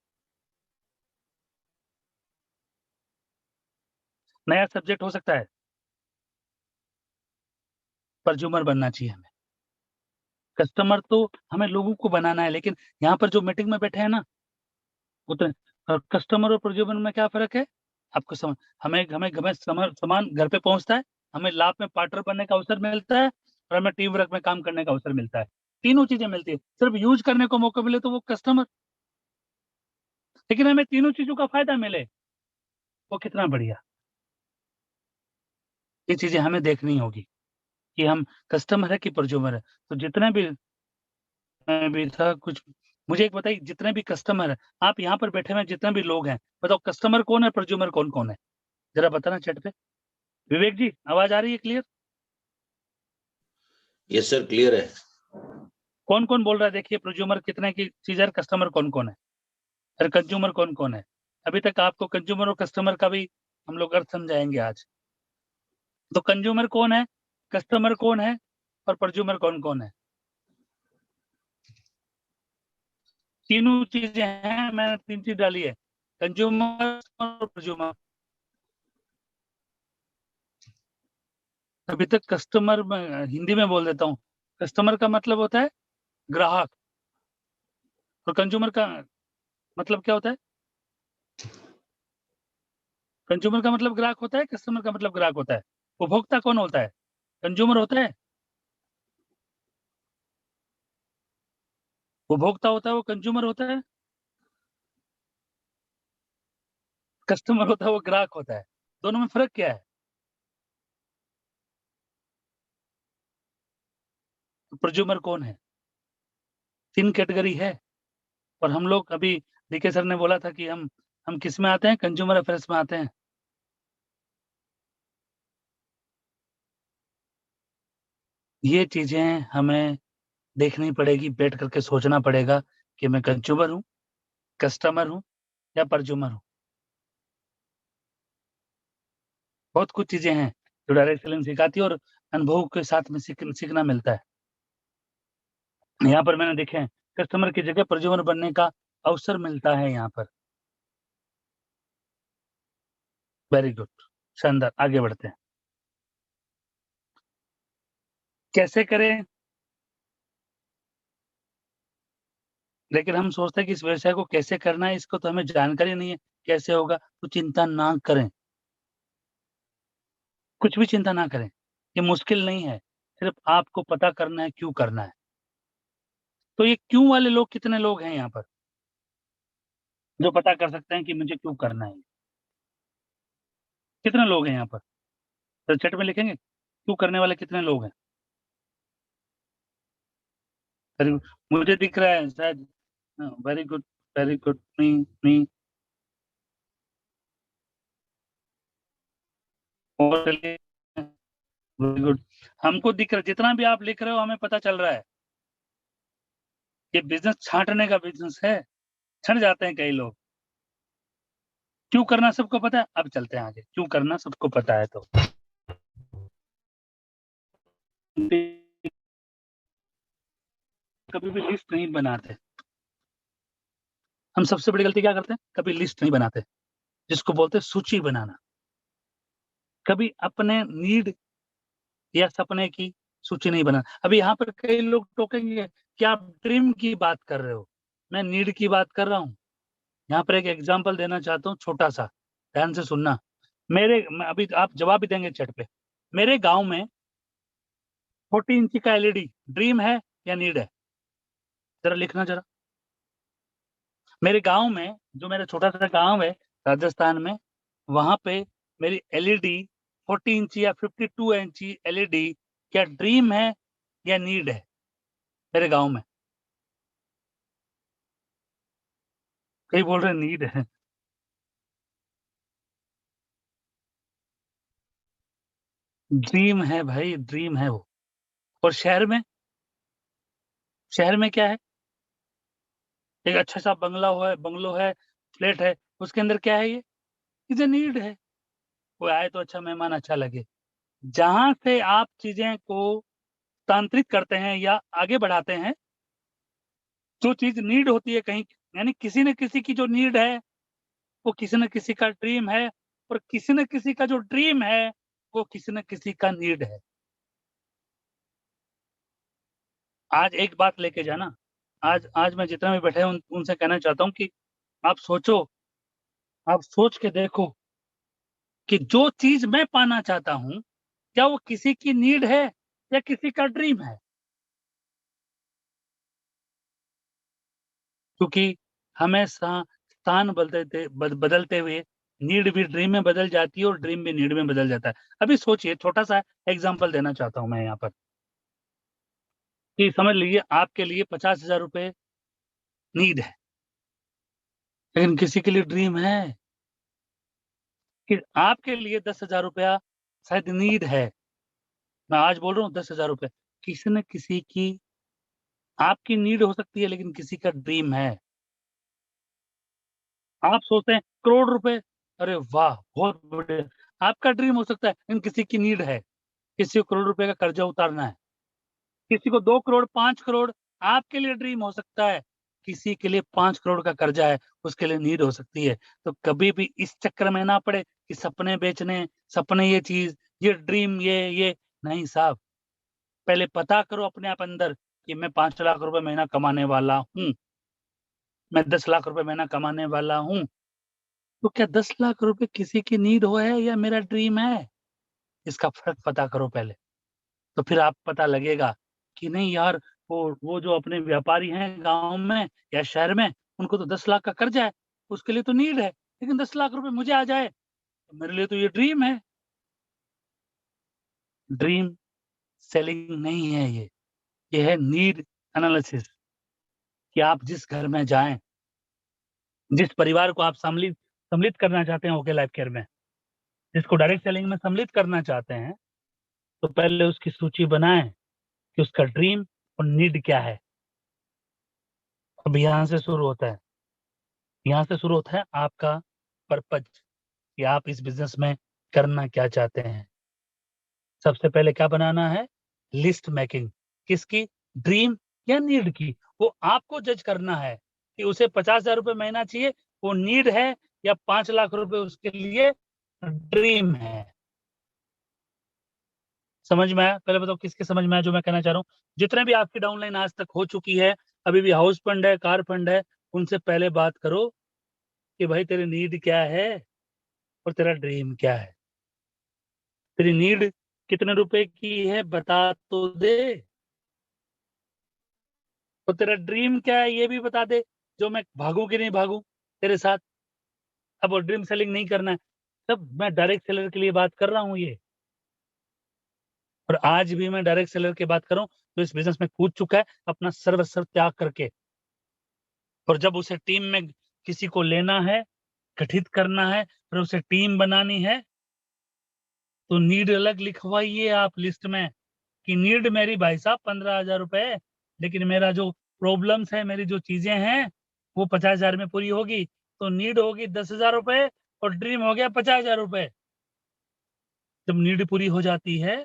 नया सब्जेक्ट हो सकता है, कंज्यूमर बनना चाहिए हमें। कस्टमर तो हमें लोगों को बनाना है, लेकिन यहाँ पर जो मीटिंग में बैठे हैं ना, वो तो कस्टमर और कंज्यूमर में क्या फ़र्क है? आपको हमें हमें हमें सामान घर पे पहुँचता है, हमें लाभ में पार्टनर बनने का अवसर मिलता है और हमें टीम वर्क में काम करने का अवसर मिलता है। तीनों चीजें मिलती है। सिर्फ यूज करने को मौका मिले तो वो कस्टमर, लेकिन हमें तीनों चीजों का फायदा मिले वो कितना बढ़िया। ये चीजें हमें देखनी होगी कि हम कस्टमर है कि प्रज्यूमर है। तो जितने भी मैं भी था कुछ, मुझे एक बताइए, जितने भी कस्टमर है, आप यहाँ पर बैठे हुए जितने भी लोग हैं, बताओ कस्टमर कौन है, प्रज्यूमर कौन कौन है, जरा बताना चैट पे। विवेक जी आवाज आ रही है क्लियर? यस सर, क्लियर है। कौन कौन बोल रहा है देखिए, प्रज्यूमर कितने की चीज है, कस्टमर कौन कौन है, और कंज्यूमर कौन कौन है। अभी तक आपको कंज्यूमर और कस्टमर का भी हम लोग अर्थ समझाएंगे आज। तो कंज्यूमर कौन है, कस्टमर कौन है, और प्रज्यूमर कौन कौन है। तीनों चीजें हैं, मैंने 3 चीज डाली है, कंज्यूमर और प्रज्यूमर। अभी तक कस्टमर में हिंदी में बोल देता हूँ, कस्टमर का मतलब होता है ग्राहक, और कंज्यूमर का मतलब क्या होता है, कंज्यूमर का मतलब ग्राहक होता है, कस्टमर का मतलब ग्राहक होता है। उपभोक्ता कौन होता है, कंज्यूमर होता है, उपभोक्ता होता है वो कंज्यूमर होता है, कस्टमर होता है वो ग्राहक होता है। दोनों में फर्क क्या है। प्रज्यूमर कौन है, 3 कैटेगरी है। और हम लोग अभी डीके सर ने बोला था कि हम किस में आते हैं, कंज्यूमर अफेयर्स में आते हैं। ये चीजें हमें देखनी पड़ेगी, बैठ करके सोचना पड़ेगा कि मैं कंज्यूमर हूँ, कस्टमर हूँ या प्रज्यूमर हूँ। बहुत कुछ चीजें हैं जो डायरेक्ट सेलिंग सिखाती है और अनुभव के साथ में सीखना मिलता है। यहाँ पर मैंने देखे कस्टमर की जगह प्रज्यूमर बनने का अवसर मिलता है यहाँ पर। वेरी गुड, शानदार, आगे बढ़ते हैं। कैसे करें, लेकिन हम सोचते हैं कि इस व्यवसाय को कैसे करना है, इसको तो हमें जानकारी नहीं है कैसे होगा। तो चिंता ना करें, कुछ भी चिंता ना करें, ये मुश्किल नहीं है, सिर्फ आपको पता करना है क्यों करना है। तो ये क्यों वाले लोग कितने लोग हैं यहाँ पर जो पता कर सकते हैं कि मुझे क्यों करना है, कितने लोग हैं यहाँ पर, तो चैट में लिखेंगे क्यों करने वाले कितने लोग हैं। वेरी गुड, मुझे दिख रहा है शायद। वेरी गुड, वेरी गुड, मी और चलिए, वेरी गुड। हमको दिख रहा है, जितना भी आप लिख रहे हो हमें पता चल रहा है, ये बिजनेस छांटने का बिजनेस है, छट जाते हैं कई लोग। क्यों करना सबको पता है, अब चलते हैं आगे, क्यों करना सबको पता है तो कभी भी लिस्ट नहीं बनाते। हम सबसे बड़ी गलती क्या करते हैं, कभी लिस्ट नहीं बनाते, जिसको बोलते हैं सूची बनाना। कभी अपने नीड या सपने की सूची नहीं बना। अभी यहाँ पर कई लोग टोकेंगे कि आप ड्रीम की बात कर रहे हो, मैं नीड की बात कर रहा हूँ। यहाँ पर एक एग्जांपल देना चाहता हूँ छोटा-सा, ध्यान से सुनना। अभी आप जवाब भी देंगे चैट पे। मेरे गाँव में 40 इंची का एलईडी ड्रीम है या नीड है? ज़रा लिखना ज़रा। मेरे गाँव में, जो मेरा छोटा-सा गाँव है राजस्थान में, वहाँ पे मेरी एलईडी 40 इंची या 52 इंची एलईडी क्या ड्रीम है या नीड है मेरे गाँव में? कई बोल रहे हैं नीड है। ड्रीम है भाई, ड्रीम है वो। और शहर में क्या है? एक अच्छा-सा बंगलो है, फ्लैट है, उसके अंदर क्या है ये? इज़ अ नीड है। कोई आए तो अच्छा, मेहमान अच्छा लगे। जहाँ से आप चीज़ें को तांत्रिक करते हैं या आगे बढ़ाते हैं, जो चीज़ नीड होती है कहीं, यानी किसी न किसी की जो नीड है, वो किसी न किसी का ड्रीम है, और किसी न किसी का जो ड्रीम है, वो किसी न किसी का नीड है। आज एक बात लेके जाना, आज आज मैं जितना भी बैठे हैं उनसे कहना चाहता हूँ कि आप सोचो, आप सोच के देखो कि जो चीज़ मैं पाना चाहता हूँ, क्या वो किसी की नीड है या किसी का ड्रीम है? क्योंकि हमेशा स्थान बदलते हुए नीड भी ड्रीम में बदल जाती है और ड्रीम भी नीड में बदल जाता है। अभी सोचिए, छोटा-सा एग्ज़ाम्पल देना चाहता हूँ मैं यहाँ पर, कि समझ लीजिए आपके लिए 50,000 रुपए नीड है, लेकिन किसी के लिए ड्रीम है कि आपके लिए 10,000 रुपया शायद नीड है। मैं आज बोल रहा हूँ 10,000 रुपए, किसी न किसी की आपकी नीड हो सकती है लेकिन किसी का ड्रीम है। आप सोचते हैं करोड़ रुपए, अरे वाह! बहुत बढ़िया। आपका ड्रीम हो सकता है लेकिन किसी की नीड है। किसी को करोड़ रुपए का कर्जा उतारना है, किसी को 2 करोड़, 5 करोड़, आपके लिए ड्रीम हो सकता है, किसी के लिए 5 करोड़ का कर्जा है, उसके लिए नीड हो सकती है। तो कभी भी इस चक्कर में ना पड़े कि सपने बेचने, सपने ये चीज़, ये ड्रीम, ये नहीं साहब। पहले पता करो अपने आप अंदर कि मैं 5 लाख रुपए महीना कमाने वाला हूँ, मैं 10 लाख रुपए महीना कमाने वाला हूँ। तो क्या 10 लाख रुपए किसी की नीड हो है या मेरा ड्रीम है? इसका फ़र्क पता करो पहले। तो फिर आप पता लगेगा कि नहीं यार, वो जो अपने व्यापारी हैं गाँव में या शहर में, उनको तो 10 लाख का कर्जा है, उसके लिए तो नीड है, लेकिन 10 लाख रुपए मुझे आ जाए, तो मेरे लिए तो ये ड्रीम है। ड्रीम सेलिंग नहीं है ये है नीड एनालिसिस, कि आप जिस घर में जाएँ, जिस परिवार को आप सम्मिलित करना चाहते हैं ओके लाइफ केयर में, जिसको डायरेक्ट सेलिंग में सम्मिलित करना चाहते हैं, तो पहले उसकी सूची बनाएँ कि उसका ड्रीम और नीड क्या है। अब यहाँ से शुरू होता है। यहाँ से शुरू होता है आपका पर्पज़, कि आप इस बिज़नेस में करना क्या चाहते हैं। सबसे पहले क्या बनाना है? List making. किसकी? ड्रीम या नीड की? वो आपको जज करना है कि उसे 50,000 रुपए महीना चाहिए, वो नीड है या 5 लाख रुपए उसके लिए ड्रीम है। समझ में आया? पहले बताओ किसके समझ में आया जो मैं कहना चाह रहा हूँ? जितने भी आपकी डाउनलाइन आज तक हो चुकी है, अभी भी हाउस फंड है, कार फंड है, उनसे पहले बात करो कि भाई तेरी नीड क्या है और तेरा ड्रीम क्या है? तेरी नीड कितने रुपए की है बता तो दे, और तेरा ड्रीम क्या है ये भी बता दे, जो मैं भागूँ कि नहीं भागूँ तेरे साथ। अब वो ड्रीम सेलिंग नहीं करना है, तब मैं डायरेक्ट सेलर के लिए बात कर रहा हूँ ये। और आज भी मैं डायरेक्ट सेलर की बात कर रहा हूँ, जो इस बिज़नेस में कूद चुका है अपना सर्वस्व त्याग करके। और जब उसे टीम में किसी को लेना है, गठित करना है, फिर उसे टीम बनानी है, तो नीड अलग लिखवाइए आप लिस्ट में, कि नीड मेरी भाई साहब 15,000 रुपए है, लेकिन मेरा जो प्रॉब्लम्स है, मेरी जो चीज़ें हैं, वो 50,000 में पूरी होगी। तो नीड होगी 10,000 रुपए और ड्रीम हो गया 50,000 रुपए। जब नीड पूरी हो जाती है,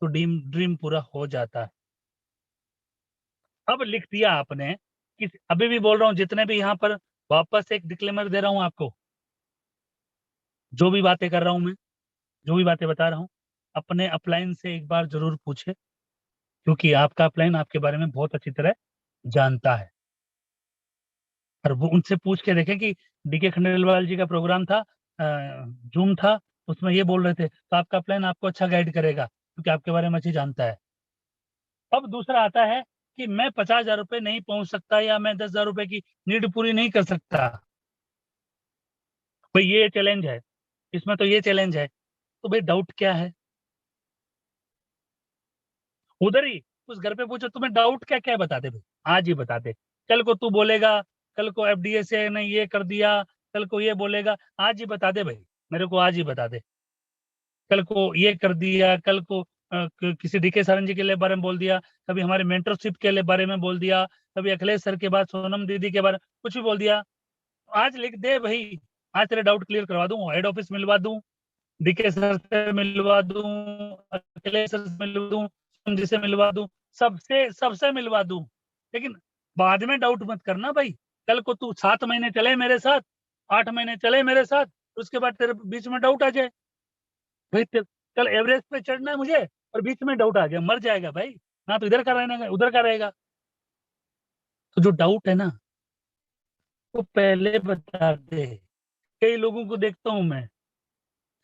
तो ड्रीम पूरा हो जाता है। अब लिख दिया आपने, कि अभी भी बोल रहा हूँ, जितने भी यहाँ पर वापस एक डिक्लेमर दे रहा हूँ आपको, जो भी बातें कर रहा हूँ मैं, जो भी बातें बता रहा हूँ, अपने अपलाइन से एक बार ज़रूर पूछें, क्योंकि आपका अपलाइन आपके बारे में बहुत अच्छी तरह जानता है। और वो उनसे पूछ के देखें कि डीके खंडेलवाल जी का प्रोग्राम था, ज़ूम था, उसमें ये बोल रहे थे, तो आपका प्लान आपको अच्छा गाइड करेगा, क्योंकि आपके बारे में अच्छी जानता है। अब दूसरा आता है कि मैं 50,000 रुपए नहीं पहुँच सकता या मैं 10,000 रुपए की नीड पूरी नहीं कर सकता। भई ये चैलेंज है, इसमें तो ये चैलेंज है, तो भई डाउट क्या है? उधर ही उस घर पे पूछो तुम्हें डाउट क्या-क्या है बता दे भई, आज ही बता दे। कल को तू बोलेगा, कल को एफडीए ने ये कर दिया, कल को ये बोलेगा, आज ही बता दे भई, मेरे को आज ही बता दे। कल को ये कर दिया, कल को किसी डीके सारंग जी के लिए बारे में बोल दिया, कभी हमारे मेंटरशिप के लिए बारे में बोल दिया, कभी अखिलेश सर के बाद सोनम दीदी के बारे में कुछ भी बोल दिया। आज लिख दे भई, आज तेरे डाउट क्लियर करवा दूँ, हेड ऑफिस मिलवा दूँ, डीके सर से मिलवा दूँ, अखिलेश सर से मिलवा दूँ, सोनम जी से मिलवा दूँ, सबसे सबसे मिलवा दूँ। लेकिन बाद में डाउट मत करना भाई, कल को तू 7 महीने चले मेरे साथ, 8 महीने चले मेरे साथ, उसके बाद तेरे बीच में डाउट आ जाए। भाई कल एवरेस्ट पे चढ़ना है मुझे और बीच में डाउट आ गया, मर जाएगा भाई, ना तो इधर का रहना उधर का रहेगा। तो जो डाउट है ना, वो पहले बता दे। कई लोगों को देखता हूँ मैं,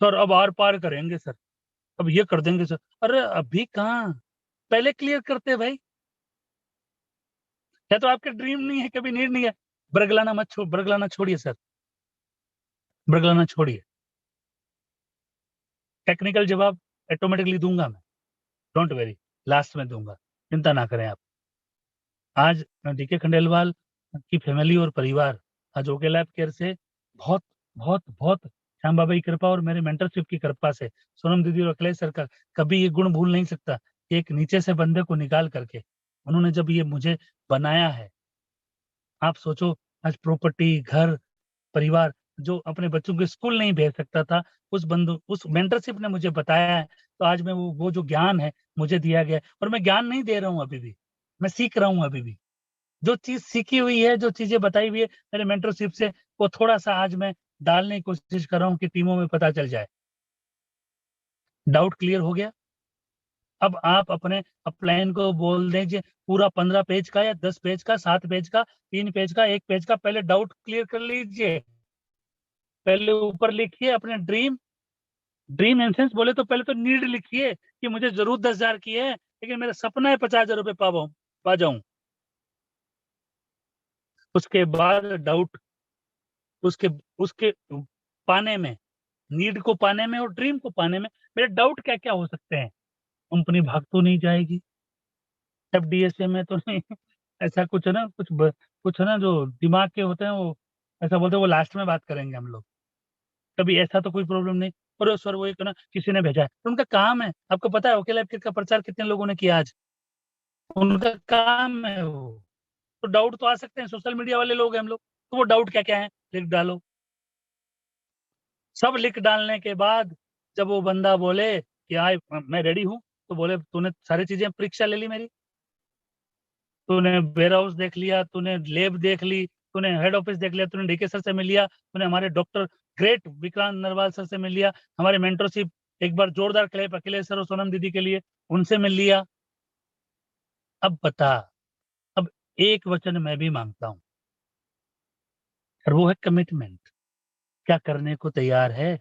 सर अब आर-पार करेंगे सर, अब ये कर देंगे सर। अरे अभी कहाँ, पहले क्लियर करते भाई। या तो आपके ड्रीम नहीं है, कभी नीड नहीं है, बरगलाना छोड़िए सर, बरगलाना छोड़िए। टेक्निकल जवाब ऑटोमेटिकली दूंगा मैं, डोंट वेरी, लास्ट में दूंगा, चिंता ना करें आप। आज डीके खंडेलवाल की फैमिली और परिवार आज ओके लैब केयर से बहुत बहुत बहुत श्याम बाबा की कृपा और मेरे मेंटरशिप की कृपा से, सोनम दीदी और अखिलेश सर का कभी ये गुण भूल नहीं सकता कि एक नीचे से बंदे को निकाल करके उन्होंने जब ये मुझे बनाया है। आप सोचो, आज प्रॉपर्टी, घर, परिवार, जो अपने बच्चों को स्कूल नहीं भेज सकता था, उस मेंटरशिप ने मुझे बताया है। तो आज मैं वो जो ज्ञान है मुझे दिया गया है, और मैं ज्ञान नहीं दे रहा हूँ अभी भी, मैं सीख रहा हूँ अभी भी। जो चीज सीखी हुई है, जो चीजें बताई हुई है मेरे मेंटरशिप से, वो थोड़ा सा आज मैं डालने की कोशिश कर रहा हूँ कि टीमों में पता चल जाए। डाउट क्लियर हो गया? अब आप अपने अपलाइन को बोल दीजिए पूरा 15 पेज का या 10 पेज का, 7 पेज का, 3 पेज का, 1 पेज का, पहले डाउट क्लियर कर लीजिए। पहले ऊपर लिखिए अपने ड्रीम, ड्रीम इन सेंस बोले तो पहले तो नीड लिखिए कि मुझे जरूर 10,000 की है, लेकिन मेरा सपना है 50,000 रुपए पा जाऊं। उसके बाद डाउट, उसके उसके पाने में, नीड को पाने में और ड्रीम को पाने में मेरे डाउट क्या क्या हो सकते हैं। कंपनी भाग तो नहीं जाएगी, एफडीएसए में तो नहीं ऐसा कुछ है ना, कुछ है ना जो दिमाग के होते हैं, वो ऐसा बोलते हैं वो लास्ट में बात करेंगे हम लोग। कभी ऐसा तो कोई प्रॉब्लम नहीं। और सर वो एक ना किसी ने भेजा है, तो उनका काम है, आपको पता है ओके लैब किट का प्रचार कितने लोगों ने किया आज, उनका काम है वो। तो डाउट तो आ सकते हैं, सोशल मीडिया वाले लोग हैं हम लोग, तो वो डाउट क्या क्या है लिख डालो। सब लिख डालने के बाद जब वो बंदा बोले कि आए मैं रेडी हूँ, तो बोले तूने सारी चीजें परीक्षा ले ली मेरी, तूने वेयर हाउस देख लिया, तूने लैब देख ली, तूने हेड ऑफिस देख लिया, तूने डीके सर से मिल लिया, तूने हमारे doctor great Vikrant Narwal sir से मिल लिया, हमारे मेंटरशिप, एक बार जोरदार क्लैप अखिलेश सर और सोनम दीदी के लिए, उनसे मिल लिया। अब बता, अब एक वचन मैं भी मांगता हूँ, और वो है कमिटमेंट। क्या करने को तैयार है,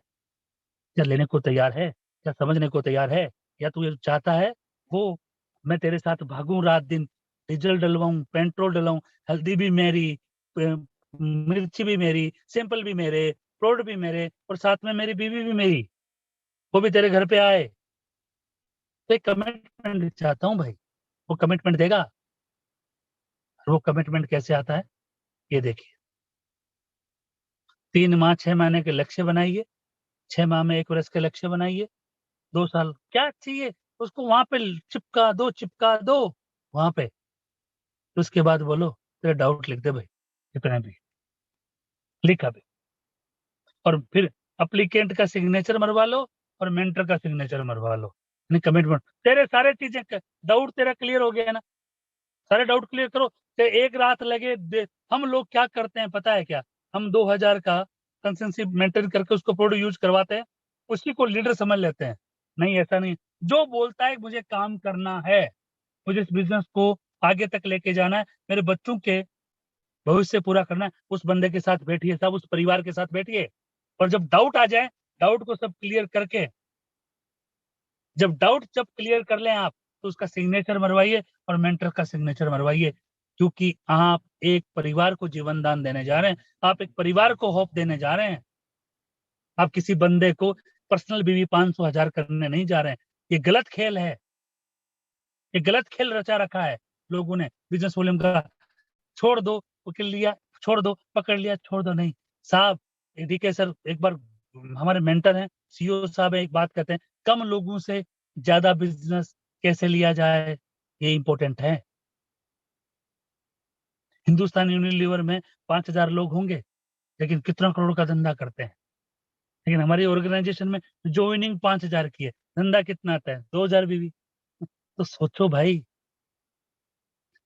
क्या लेने को तैयार है, क्या समझने को तैयार है, या तू ये चाहता है वो मैं तेरे साथ भागूं रात दिन, डीजल डलवाऊं, पेट्रोल डलवाऊं, हल्दी भी मेरी, मिर्ची भी मेरी, सैंपल भी मेरे, प्रोड भी मेरे, और साथ में मेरी बीवी भी मेरी, वो भी तेरे घर पे आए। तो एक कमिटमेंट चाहता हूँ भाई, वो कमिटमेंट देगा? और वो कमिटमेंट कैसे आता है, ये देखिए। 3 माह 6 महीने के लक्ष्य बनाइए, 6 माह में 1 वर्ष के लक्ष्य बनाइए, 2 साल क्या चाहिए उसको वहां पे चिपका दो वहां पे। तो उसके बाद बोलो तेरा डाउट लिख दे भाई, इतना भी लिखा भी, और फिर अप्लीकेंट का सिग्नेचर मरवा लो और मेंटर का सिग्नेचर मरवा लो, यानी कमिटमेंट। तेरे सारे चीजें डाउट तेरा क्लियर हो गया ना, सारे डाउट क्लियर करो। ते एक रात लगे हम लोग क्या करते हैं पता है क्या, हम 2,000 का कंसेंसी मेंटेन करके उसको प्रोडक्ट यूज करवाते हैं, उसी को लीडर समझ लेते हैं। नहीं, ऐसा नहीं। जो बोलता है मुझे काम करना है, मुझे इस बिजनेस को आगे तक लेके जाना है, मेरे बच्चों के भविष्य पूरा करना है, उस बंदे के साथ बैठिए, सब उस परिवार के साथ बैठिए। और जब डाउट आ जाए, डाउट को सब क्लियर करके, जब क्लियर कर लें आप, तो उसका सिग्नेचर मरवाइए और मेंटर का सिग्नेचर मरवाइए। क्योंकि आप एक परिवार को जीवन दान देने जा रहे हैं, आप एक परिवार को होप देने जा रहे हैं। आप किसी बंदे को पर्सनल बीवी 500,000 करने नहीं जा रहे हैं। ये गलत खेल है, ये गलत खेल रचा रखा है लोगों ने बिजनेस वॉल्यूम का। छोड़ दो, वकील लिया छोड़ दो, पकड़ लिया छोड़ दो, नहीं साहब। डीके सर एक बार हमारे मेंटर हैं, सीईओ साहब एक बात कहते हैं, कम लोगों से ज्यादा बिजनेस कैसे लिया जाए, ये इंपॉर्टेंट है। हिंदुस्तान यूनिलीवर में 5,000 लोग होंगे, लेकिन कितना करोड़ का धंधा करते हैं। लेकिन हमारी ऑर्गेनाइजेशन में ज्वाइनिंग 5,000 की है, धंधा कितना आता है 2,000 भी। तो सोचो भाई,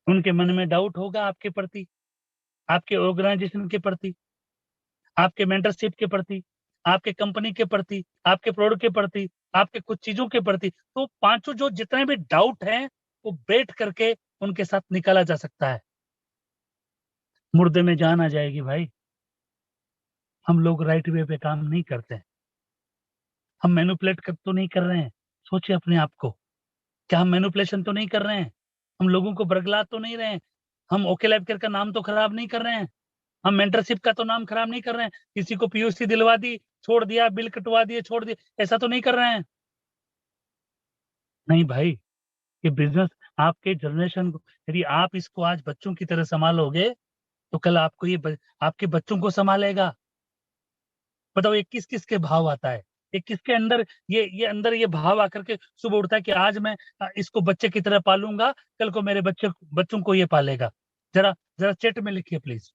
उनके मन में डाउट होगा आपके प्रति, आपके ऑर्गेनाइजेशन के प्रति, आपके मेंटरशिप के प्रति, आपके कंपनी के प्रति, आपके प्रोडक्ट के प्रति, आपके कुछ चीजों के प्रति। तो पांचों जो जितने भी डाउट हैं, वो बैठ करके उनके साथ निकाला जा सकता है। मुर्दे में जान आ जाएगी भाई। हम लोग राइट वे पे काम नहीं करते हैं, हम मैनिपुलेट कर तो नहीं कर रहे हैं, सोचिए अपने आप को, क्या हम मैनिपुलेशन तो नहीं कर रहे हैं? हम लोगों को बरगला तो नहीं रहे हैं? हम ओके लाइफ केयर का नाम तो खराब नहीं कर रहे हैं? हम मेंटरशिप का तो नाम खराब नहीं कर रहे हैं? किसी को पीयूसी दिलवा दी, छोड़ दिया, बिल कटवा दिए, छोड़ दिए, ऐसा तो नहीं कर रहे हैं? नहीं भाई, ये बिज़नेस आपके जनरेशन को, यदि आप इसको आज बच्चों की तरह सँभालोगे, तो कल आपको ये ब आपके बच्चों को सँभालेगा। बताओ ये किस-किस के भाव आता है? ये किसके अंदर ये अंदर ये भाव आकर के सुबह उठता है कि आज मैं इसको बच्चे की तरह पालूँगा, कल को मेरे बच्चों को ये पालेगा। ज़रा ज़रा चैट में लिखिए प्लीज़।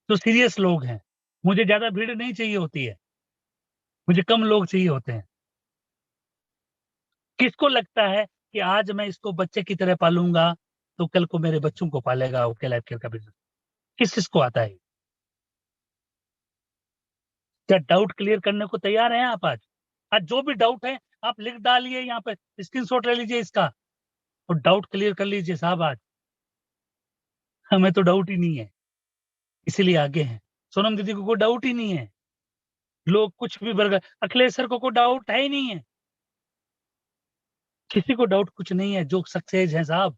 जो सीरियस लोग हैं, मुझे ज़्यादा भीड़ नहीं चाहिए होती है, मुझे कम लोग चाहिए होते हैं। किसको लगता है कि आज मैं इसको बच्चे की तरह पालूँगा, तो कल को मेरे बच्चों को पालेगा ओके लाइफ केयर का बिज़नेस? किस-किस को आता है? क्या डाउट क्लियर करने को तैयार हैं आप आज? आज जो भी डाउट है, आप लिख डालिए यहाँ पे, स्क्रीनशॉट ले लीजिए इसका और डाउट क्लियर कर लीजिए साहब आज। हमें तो डाउट ही नहीं है, इसीलिए आगे हैं। सोनम दीदी को कोई डाउट ही नहीं है। लोग कुछ भी बर्गर अखिलेश सर को कोई डाउट है ही नहीं है। किसी को डाउट कुछ नहीं है, जो सक्सेस हैं साहब।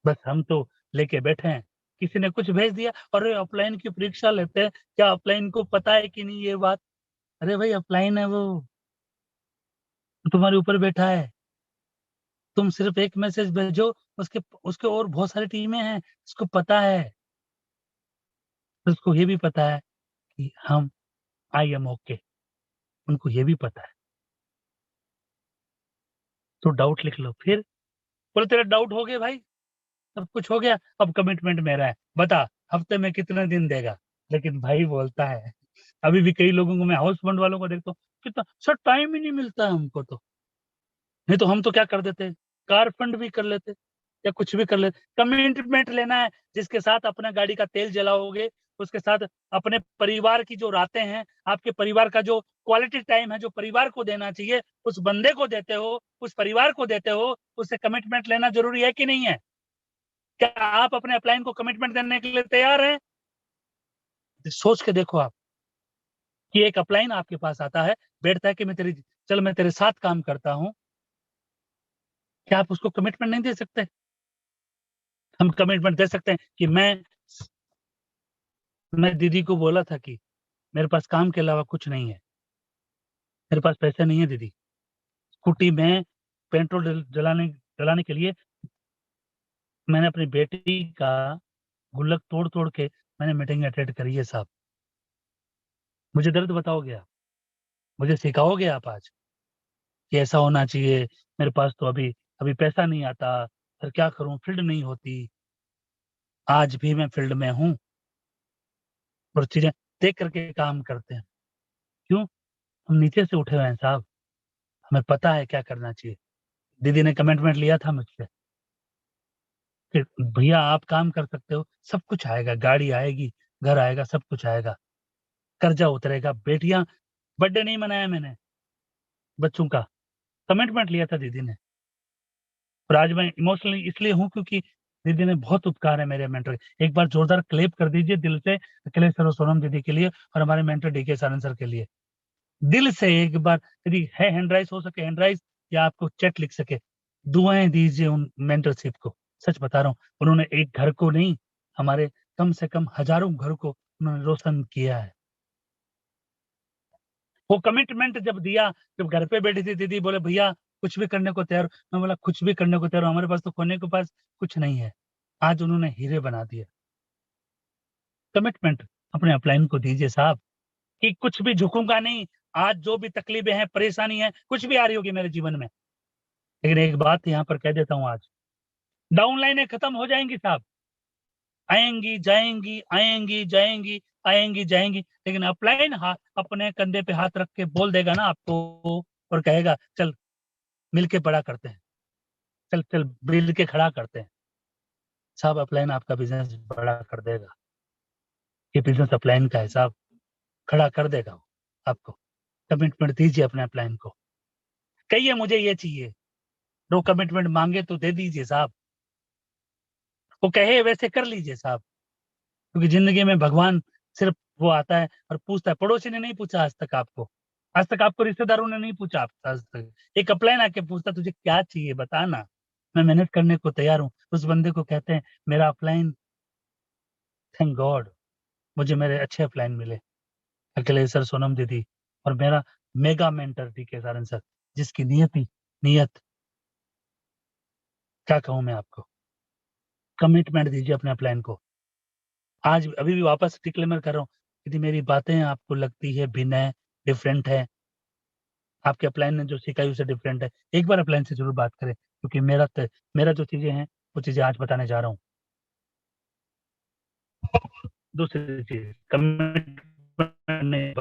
बस हम तो लेके बैठे हैं। किसी ने कुछ भेज दिया, अरे ऑफलाइन की परीक्षा लेते हैं, क्या ऑफलाइन को पता है कि नहीं ये बात? अरे भाई ऑफलाइन है वो, तुम्हारे ऊपर बैठा है। तुम सिर्फ एक मैसेज भेजो, उसके उसके और बहुत सारी टीमें हैं, उसको पता है। उसको ये भी पता है कि हम आई एम ओके, उनको ये भी पता है। तो डाउट लिख लो फिर, बोले तेरा डाउट हो गया भाई, सब कुछ हो गया, अब कमिटमेंट मेरा है, बता हफ्ते में कितने दिन देगा? लेकिन भाई बोलता है, अभी भी कई लोगों को मैं हाउस फंड वालों को देखता हूँ, कितना सर टाइम ही नहीं मिलता है हमको तो। नहीं तो हम तो क्या कर देते, कार फंड भी कर लेते या कुछ भी कर लेते। कमिटमेंट लेना है, जिसके साथ अपना गाड़ी का तेल जलाओगे, उसके साथ अपने परिवार की जो रातें हैं, आपके परिवार का जो क्वालिटी टाइम है, जो परिवार को देना चाहिए, उस बंदे को देते हो, उस परिवार को देते हो, उससे कमिटमेंट लेना ज़रूरी है कि नहीं है? क्या आप अपने अपलाइन को कमिटमेंट देने के लिए तैयार हैं? सोच के देखो आप, कि एक अपलाइन आपके पास आता है, बैठता है कि मैं तेरे साथ काम करता हूँ, क्या आप उसको कमिटमेंट नहीं दे सकते? हम कमिटमेंट दे सकते हैं कि मैं दीदी को बोला था कि मेरे पास काम के अलावा कुछ नहीं है। मेरे पास पैसे नहीं है दीदी। स्कूटी में पेट्रोल जलाने जलाने के लिए मैंने अपनी बेटी का गुल्लक तोड़-तोड़ के मैंने मीटिंग अटेंड करी है साहब। मुझे दर्द बताओगे आप? मुझे सिखाओगे आप आज कि ऐसा होना चाहिए? मेरे पास तो अभी अभी पैसा नहीं आता, फिर क्या करूँ? फ़ील्ड नहीं होती। आज भी मैं फ़ील्ड में हूँ और चीज़ें देख कर के काम करते हैं। क्यों? हम नीचे से उठे हुए हैं साहब, हमें पता है क्या करना चाहिए। दीदी ने कमिटमेंट लिया था मुझसे कि भैया आप काम कर सकते हो, सब कुछ आएगा, गाड़ी आएगी, घर आएगा, सब कुछ आएगा, कर्जा उतरेगा, बेटियाँ बर्थडे नहीं मनाया मैंने बच्चों का, कमिटमेंट लिया था दीदी ने। और आज मैं इमोशनली इसलिए हूँ क्योंकि दीदी ने बहुत उपकार है मेरे मेंटर के। एक बार जोरदार क्लैप कर दीजिए दिल से अखिलेश सर और सोनम दीदी के लिए और हमारे मेंटर डीके सारंग सर के लिए। दिल से एक बार यदि है हैंड राइज़ हो सके हैंड राइज़ या आपको चेक लिख सके, दुआएँ दीजिए उन मेंटरशिप को। सच बता रहा हूँ, उन्होंने एक घर को नहीं, हमारे कम से कम हज़ारों घर को उन्होंने रोशन किया है। वो कमिटमेंट जब दिया, जब घर पे बैठी थी दीदी बोले भैया कुछ भी करने को तैयार हूँ। मैं बोला कुछ भी करने को तैयार हूँ, हमारे पास तो खोने के पास कुछ नहीं है। आज उन्होंने हीरे बना दिए। कमिटमेंट अपने अपलाइन को दीजिए साहब कि कुछ भी झुकूँगा नहीं। आज जो भी तकलीफें हैं, परेशानी है, कुछ भी आ रही होगी मेरे जीवन में। लेकिन एक बात यहाँ पर कह देता हूँ आज, डाउन लाइनें खत्म हो जाएँगी साहब। आएँगी, जाएँगी, आएँगी, जाएँगी, आएँगी, जाएँगी। लेकिन अपलाइन अपने कंधे पे हाथ रख के बोल देगा ना आपको और कहेगा चल मिल के बड़ा करते हैं। चल, चल मिल के खड़ा करते हैं। साहब अपलाइन आपका बिज़नेस बड़ा कर देगा। ये बिज़नेस अपलाइन का है साहब, खड़ा कर देगा वो आपको। कमिटमेंट दीजिए अपने अपलाइन को। कहिए मुझे ये चाहिए, वो कमिटमेंट माँगे तो दे दीजिए साहब। वो कहे वैसे कर लीजिए साहब, क्योंकि ज़िंदगी में भगवान सिर्फ़ वो आता है और पूछता है, पड़ोसी ने नहीं पूछा आज तक आपको। आज तक आपको रिश्तेदारों ने नहीं पूछा, आप आज तक एक अपलाइन आके पूछता तुझे क्या चाहिए बता ना, मैं मेहनत करने को तैयार हूँ। उस बंदे को कहते हैं मेरा अपलाइन, थैंक गॉड मुझे मेरे अच्छे अपलाइन मिले, अखिलेश सर, सोनम दीदी और मेरा mega mentor DK Saran sir, जिसकी नियत क्या कहूं मैं आपको। कमिटमेंट दीजिए अपने अपलाइन को। आज अभी भी वापस डिक्लेमर कर रहा हूँ, यदि मेरी बातें आपको लगती है भिन्न, डिफरेंट है, आपके अपलाइन ने जो सिखाई उसे डिफरेंट है, एक बार अपलाइन से जरूर बात करें, क्योंकि मेरा जो चीजें हैं वो चीजें आज बताने जा रहा हूँ। दूसरी चीज, कमिटमेंट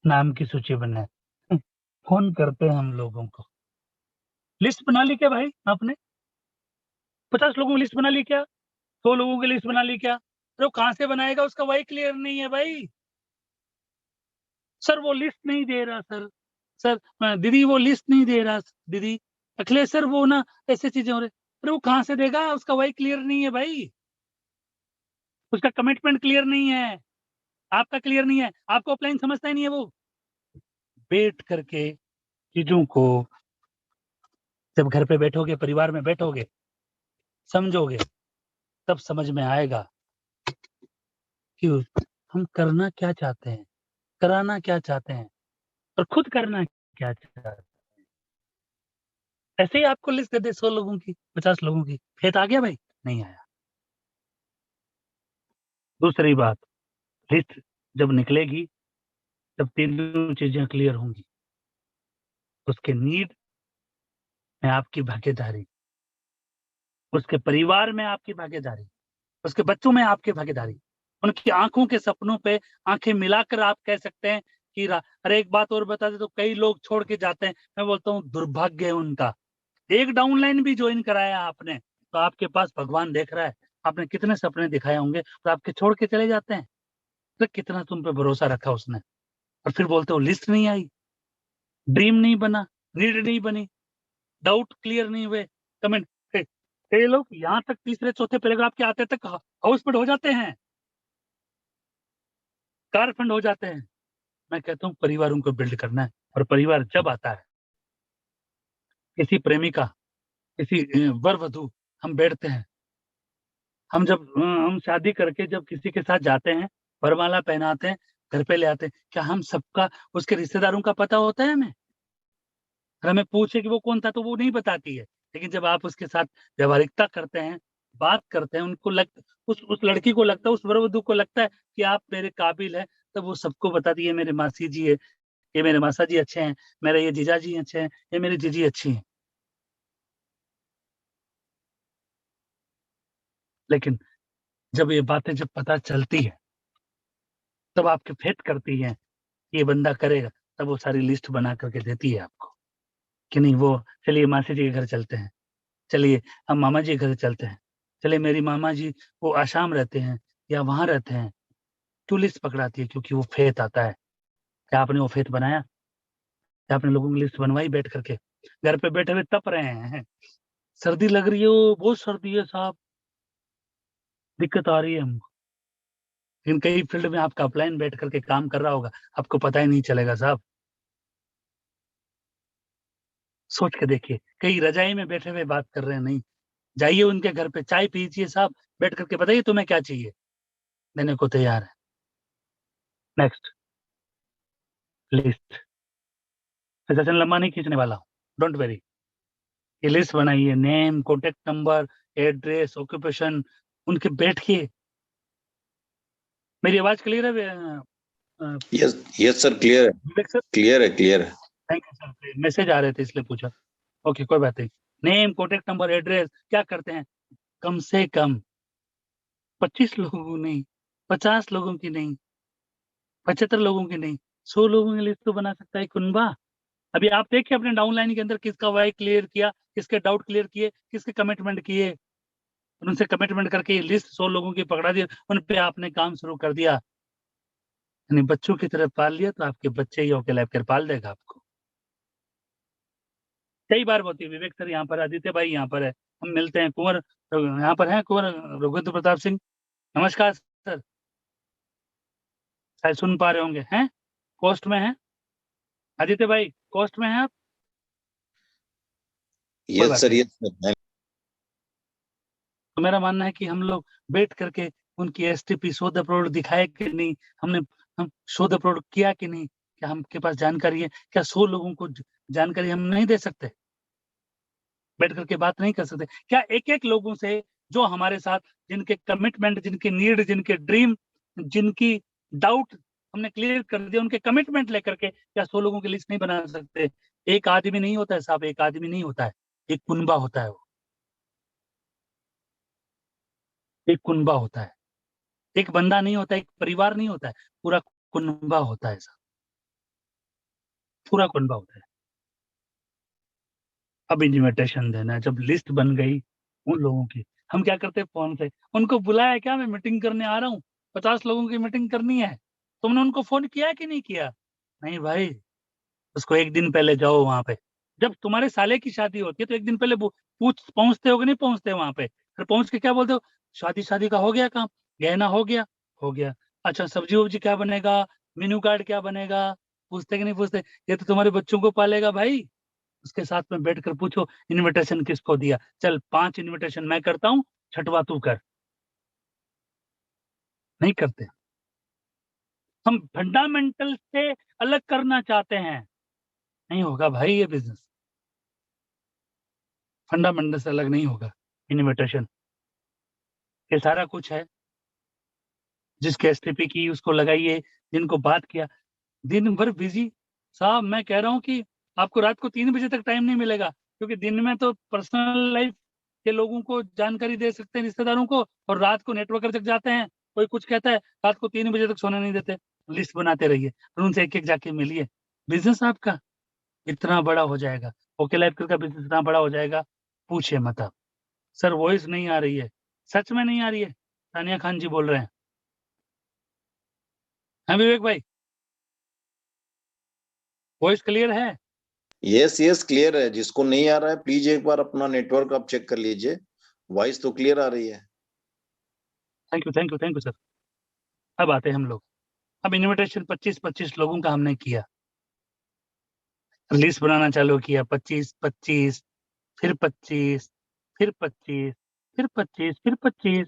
नाम की सूची बनाए। फोन करते हैं हम लोगों को, लिस्ट बना ली क्या भाई आपने? 50 लोगों की लिस्ट बना ली क्या? 100 लोगों की लिस्ट बना ली क्या? तो कहां से बनाएगा, उसका वही क्लियर नहीं है भाई। सर वो लिस्ट नहीं दे रहा सर, दीदी वो लिस्ट नहीं दे रहा दीदी, अखिलेश सर वो ना ऐसे चीजें हो रही। अरे वो कहां से देगा, उसका वही क्लियर नहीं है भाई, उसका कमिटमेंट क्लियर नहीं है, आपका क्लियर नहीं है, आपको अपलाइन समझता ही नहीं है वो। वेट करके चीजों को, जब घर पे बैठोगे, परिवार में बैठोगे, समझोगे, तब समझ में आएगा कि हम करना क्या चाहते हैं, कराना क्या चाहते हैं और खुद करना क्या चाहते हैं। ऐसे ही आपको लिस्ट दे दे 100 लोगों की, 50 लोगों की, फेत आ गया भाई? नहीं आया। दूसरी बात, लिस्ट जब निकलेगी तब तीनों चीजें क्लियर होंगी। उसके नीड में आपकी भागीदारी, उसके परिवार में आपकी भागीदारी, उसके बच्चों में आपकी भागीदारी, उनकी आंखों के सपनों पे आंखें मिलाकर आप कह सकते हैं कि अरे एक बात और बता दे, तो कई लोग छोड़ के जाते हैं, मैं बोलता हूँ दुर्भाग्य है उनका। एक डाउनलाइन भी ज्वाइन कराया आपने तो आपके पास भगवान देख रहा है, आपने कितने सपने दिखाए होंगे तो आपके छोड़ के चले जाते हैं। तो कितना तुम पे भरोसा रखा उसने, और फिर बोलते हो लिस्ट नहीं आई, ड्रीम नहीं बना, नीड नहीं बनी, डाउट क्लियर नहीं हुए, कमेंट। कई लोग यहाँ तक तीसरे चौथे पैराग्राफ के आते तक हाउसफुल हो जाते हैं, कार फंड हो जाते हैं। मैं कहता हूँ परिवारों को बिल्ड करना है, और परिवार जब आता है, किसी प्रेमिका, किसी वर वधू, हम बैठते हैं, हम जब हम शादी करके जब किसी के साथ जाते हैं, वरमाला पहनाते हैं, घर पे ले आते हैं, क्या हम सबका, उसके रिश्तेदारों का पता होता है हमें? और हमें पूछे कि वो कौन था तो वो नहीं बताती है, लेकिन जब आप उसके साथ व्यवहारिकता करते हैं, बात करते हैं, उनको उस लड़की को लगता है, उस वर वधू को लगता है कि आप मेरे काबिल है, तब वो सबको बताती है, मेरे मासी जी है, ये मेरे मासा जी अच्छे हैं, मेरे ये जीजा जी अच्छे हैं, ये मेरी जीजी अच्छी हैं। लेकिन जब ये बातें जब पता चलती है, तब आपके फेथ करती है, ये बंदा करेगा, तब वो सारी लिस्ट बना करके देती है आपको कि नहीं वो, चलिए मासी जी के घर चलते हैं, चलिए हम मामा जी के घर चलते हैं, चलिए मेरी मामा जी वो आसाम रहते हैं या वहां रहते हैं। क्यों लिस्ट पकड़ाती है? क्योंकि वो फेथ आता है। क्या आपने वो फेथ बनाया? क्या आपने लोगों की लिस्ट बनवाई बैठ करके? घर पे बैठे हुए तप रहे हैं, सर्दी लग रही है, वो बहुत सर्दी है साहब, दिक्कत आ रही है हमको, लेकिन कई फील्ड में आपका अपलाइन बैठ करके काम कर रहा होगा, आपको पता ही नहीं चलेगा साहब। सोच के देखिए, कई रजाई में बैठे हुए बात कर रहे हैं, नहीं, जाइए उनके घर पे चाय पीजिए साहब, बैठ करके बताइए तुम्हें क्या चाहिए, देने को तैयार है। नेक्स्ट लिस्ट, सेशन लंबा नहीं खींचने वाला हूँ, डोंट वेरी। ये लिस्ट बनाइए, name, contact number, address, occupation, उनके बैठिए। मेरी आवाज क्लियर है यस यस सर, क्लियर है, विवेक सर? क्लियर है, क्लियर है। थैंक यू सर, मैसेज आ रहे थे इसलिए पूछा। ओके कोई बात नहीं। नेम, कॉन्टेक्ट नंबर, एड्रेस, क्या करते हैं, कम से कम 25 लोगों को नहीं, 50 लोगों की नहीं, 75 लोगों की नहीं, 100 लोगों की लिस्ट तो बना सकता है कुनबा। अभी आप देखिए अपने डाउनलाइन के अंदर किसका वाई क्लियर किया, किसके डाउट क्लियर किए, किसके कमिटमेंट किए, उनसे कमिटमेंट करके लिस्ट 100 लोगों की पकड़ा दी, उन पे आपने काम शुरू कर दिया, यानी बच्चों की तरह पाल लिया, तो आपके बच्चे ही होके लैब कर पाल देगा आपको। कई बार होती है, विवेक सर यहाँ पर, आदित्य भाई यहाँ पर है, हम मिलते हैं, कुंवर यहाँ पर है, कुंवर रघुवंश प्रताप सिंह, नमस्कार सर, शायद सुन पा रहे होंगे हैं, कॉस्ट में है? आदित्य भाई कॉस्ट में है आप? यस बात सर, नहीं। Yes sir. तो मेरा मानना है कि हम लोग बैठ करके उनकी एसटीपी शो द प्रोडक्ट दिखाए कि नहीं, हम शो द प्रोडक्ट किया कि नहीं, क्या हमके पास जानकारी है? क्या 100 लोगों को जानकारी हम नहीं दे सकते? बैठ करके बात नहीं कर सकते? क्या एक एक लोगों से जो हमारे साथ, जिनके कमिटमेंट, जिनके नीड, जिनके ड्रीम, जिनकी डाउट हमने क्लियर कर दिया, उनके कमिटमेंट लेकर के क्या 100 लोगों की लिस्ट नहीं बना सकते? एक आदमी नहीं होता है साहब, एक आदमी नहीं होता है, एक कुनबा होता है। वो एक कुनबा होता है, एक बंदा नहीं होता, एक परिवार नहीं होता है, पूरा कुनबा होता है साहब, पूरा कुनबा होता है। अब इन्विटेशन देना है, जब लिस्ट बन गई उन लोगों की, हम क्या करते हैं, फोन से उनको बुलाया, क्या मैं मीटिंग करने आ रहा हूँ, 50 लोगों की मीटिंग करनी है, तुमने उनको फोन किया कि नहीं किया? नहीं भाई, उसको एक दिन पहले जाओ वहां पे। जब तुम्हारे साले की शादी होती है तो एक दिन पहले पूछ पहुंचते हो कि नहीं पहुंचते वहां पे? फिर पहुंच के क्या बोलते हो? शादी शादी का हो गया काम, गहना हो गया, हो गया। अच्छा सब्जी वब्जी क्या बनेगा, मेन्यू कार्ड क्या बनेगा? पूछते कि नहीं पूछते? ये तो तुम्हारे बच्चों को पालेगा भाई। उसके साथ में बैठकर पूछो इनविटेशन किसको दिया, चल 5 इनविटेशन मैं करता हूँ, छठवा तू कर। नहीं करते। हम फंडामेंटल से अलग करना चाहते हैं, नहीं होगा भाई ये बिजनेस, फंडामेंटल से अलग नहीं होगा। इनविटेशन ये सारा कुछ है, जिसके एसटीपी की उसको लगाइए, जिनको बात किया, दिन भर बिजी। साहब मैं कह रहा हूँ कि आपको रात को 3 बजे तक टाइम नहीं मिलेगा, क्योंकि दिन में तो पर्सनल लाइफ के लोगों को जानकारी दे सकते हैं, रिश्तेदारों को, और रात को नेटवर्कर तक जाते हैं। कोई कुछ कहता है, रात को 3 बजे तक सोने नहीं देते। लिस्ट बनाते रहिए और उनसे एक एक जाके मिलिए, बिजनेस आपका इतना बड़ा हो जाएगा। ओके लाइफ का बिजनेस इतना बड़ा हो जाएगा, पूछिए मत आप। सर वॉइस नहीं आ रही है, सच में नहीं आ रही है। तानिया खान जी बोल रहे हैं। हाँ विवेक भाई, वॉइस क्लियर है? यस यस, क्लियर है। जिसको नहीं आ रहा है प्लीज एक बार अपना नेटवर्क आप चेक कर लीजिए, वॉइस तो क्लियर आ रही है। Thank you thank you thank you sir. अब आते हैं हम लोग, अब इनविटेशन 25-25 लोगों का हमने किया, लिस्ट बनाना चालू किया, 25-25, फिर 25, फिर 25, फिर 25, फिर 25,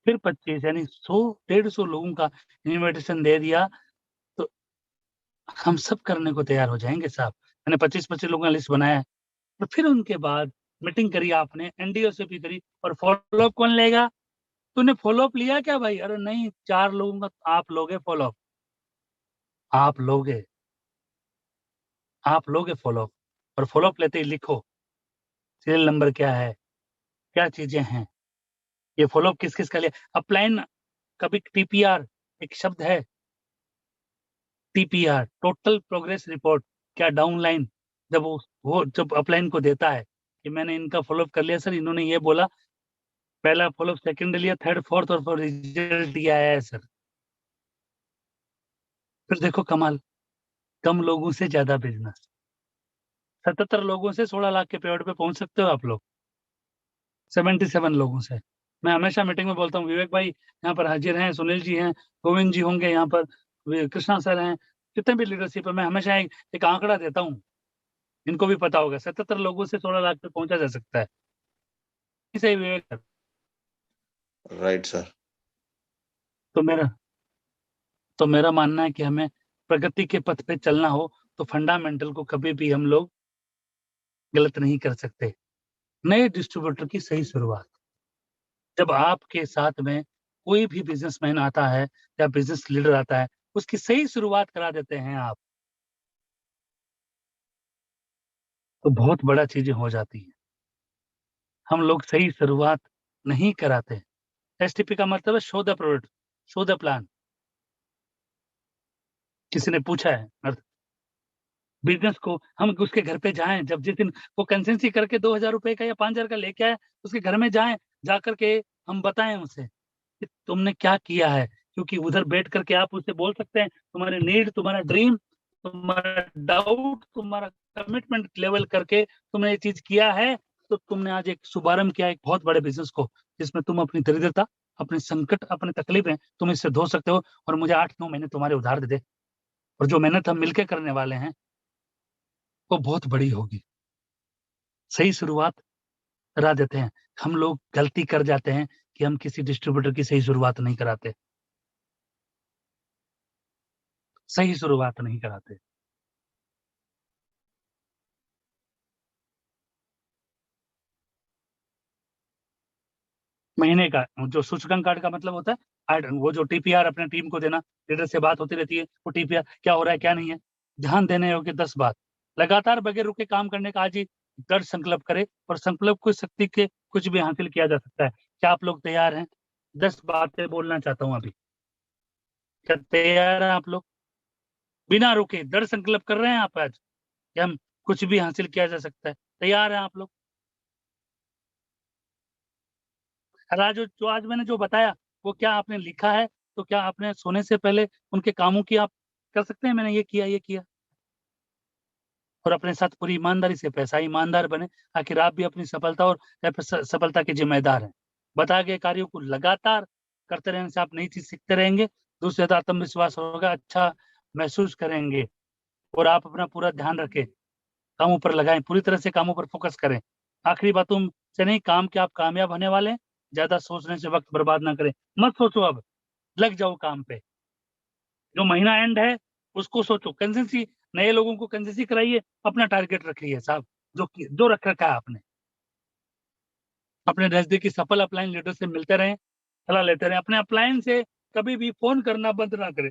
फिर 25, यानी 100-150 लोगों का इनविटेशन दे दिया। तो हम सब करने को तैयार हो जाएंगे साहब। मैंने 25-25 लोगों का लिस्ट बनाया है, तो फिर उनके बाद मीटिंग करी आपने, एनडीओसीपी करी, और फॉलोअप कौन लेगा? तूने फॉलोअप लिया क्या भाई? अरे नहीं, 4 लोगों का आप लोगे फॉलोअप, आप लोगे, आप लोगे फॉलोअप। और फॉलोअप लेते ही लिखो सीरियल नंबर क्या है, क्या चीजें हैं, ये फॉलोअप किस किस का लिया। अपलाइन, कभी टीपीआर एक शब्द है, टीपीआर टोटल प्रोग्रेस रिपोर्ट, क्या डाउनलाइन जब वो जब अपलाइन को देता है कि मैंने इनका फॉलोअप कर लिया सर, इन्होंने ये बोला, पहला फॉलोअप, सेकंड लिया, थर्ड फोर्थ, और फिर रिजल्ट ये आया है सर। फिर देखो कमाल, कम लोगों से ज्यादा बिजनेस। 77 लोगों से 16 लाख के पेड़ पे पहुंच सकते हो आप लोग, 77 लोगों से। मैं हमेशा मीटिंग में बोलता हूँ, विवेक भाई यहाँ पर हाजिर हैं, सुनील जी हैं, गोविंद जी होंगे यहाँ पर, कृष्णा सर हैं, जितने भी लीडरशिप है, मैं हमेशा एक आंकड़ा देता हूँ, इनको भी पता होगा, 77 लोगों से 16 लाख पे पहुंचा जा सकता है। सही विवेक सर? Right sir. तो मेरा मानना है कि हमें प्रगति के पथ पे चलना हो तो फंडामेंटल को कभी भी हम लोग गलत नहीं कर सकते। नए डिस्ट्रीब्यूटर की सही शुरुआत, जब आपके साथ में कोई भी बिजनेसमैन आता है या बिजनेस लीडर आता है, उसकी सही शुरुआत करा देते हैं आप, तो बहुत बड़ा चीजें हो जाती हैं। हम लोग सही शुरुआत नहीं कराते। एसटीपी का मतलब है show the product, show the plan. किसी ने पूछा है अर्थ बिजनेस को, हम उसके घर पे जाएं, जब जिस दिन वो कंसेंसी करके 2,000 रुपए का या 5,000 का लेके आए, उसके घर में जाएं, जाकर के हम बताएं उसे कि तुमने क्या किया है, क्योंकि उधर बैठ करके आप उससे बोल सकते हैं तुम्हारे नीड, तुम्हारा ड्रीम, तुम्हारा डाउट, तुम्हारा कमिटमेंट लेवल करके तुमने ये चीज किया है। तो तुमने आज एक शुभारंभ किया एक बहुत बड़े बिजनेस को, जिसमें तुम अपनी दरिद्रता, अपने संकट, अपने तकलीफें तुम इससे धो सकते हो, और मुझे 8-9 महीने तुम्हारे उधार दे दे। और जो मेहनत हम मिलकर करने वाले हैं वो बहुत बड़ी होगी। सही शुरुआत करा देते हैं। हम लोग गलती कर जाते हैं कि हम किसी डिस्ट्रीब्यूटर की सही शुरुआत नहीं कराते। सही शुरुआत नहीं कराते। महीने का जो सूचकांक कार्ड का मतलब होता है, वो जो टीपीआर अपने टीम को देना, लीडर से बात होती रहती है, वो टीपीआर क्या हो रहा है, क्या नहीं है। ध्यान देने योग्य 10 बात। लगातार बगैर रुके काम करने का आज ही दृढ़ संकल्प करें और संकल्प को शक्ति के कुछ भी हासिल किया जा सकता है। क्या आप लोग तैयार हैं? 10 बातें बोलना चाहता हूँ अभी। क्या तैयार हैं आप लोग? बिना रुके दृढ़ संकल्प कर रहे हैं आप आज कि हम कुछ भी हासिल किया जा सकता है। तैयार हैं आप लोग? और आज जो आज मैंने जो बताया वो क्या आपने लिखा है? तो क्या आपने सोने से पहले उनके कामों की आप कर सकते हैं मैंने ये किया, ये किया? और अपने साथ पूरी ईमानदारी से पैसा ईमानदार बने, आखिर आप भी अपनी सफलता और सफलता के जिम्मेदार हैं। बताए गए कार्यों को लगातार करते रहने से आप नई चीज़ सीखते रहेंगे, दूसरे ज़्यादा आत्मविश्वास होगा, अच्छा महसूस करेंगे और आप अपना पूरा ध्यान रखें, कामों पर लगाएँ, पूरी तरह से कामों पर फ़ोकस करें। आखिरी बातों से नहीं, काम के आप कामयाब होने वाले हैं, ज़्यादा सोचने से वक़्त बर्बाद ना करें। मत सोचो अब, लग जाओ काम पे। जो महीना एंड है, उसको सोचो। कंसिस्टेंसी नए लोगों को कंसिस्टेंसी कराइए, अपना टारगेट रखिए साहब, जो रख रखा है आपने। अपने नज़दीकी सफल अपलाइन लीडर से मिलते रहें, सलाह लेते रहें। अपने अपलाइन से कभी भी फ़ोन करना बंद ना करें।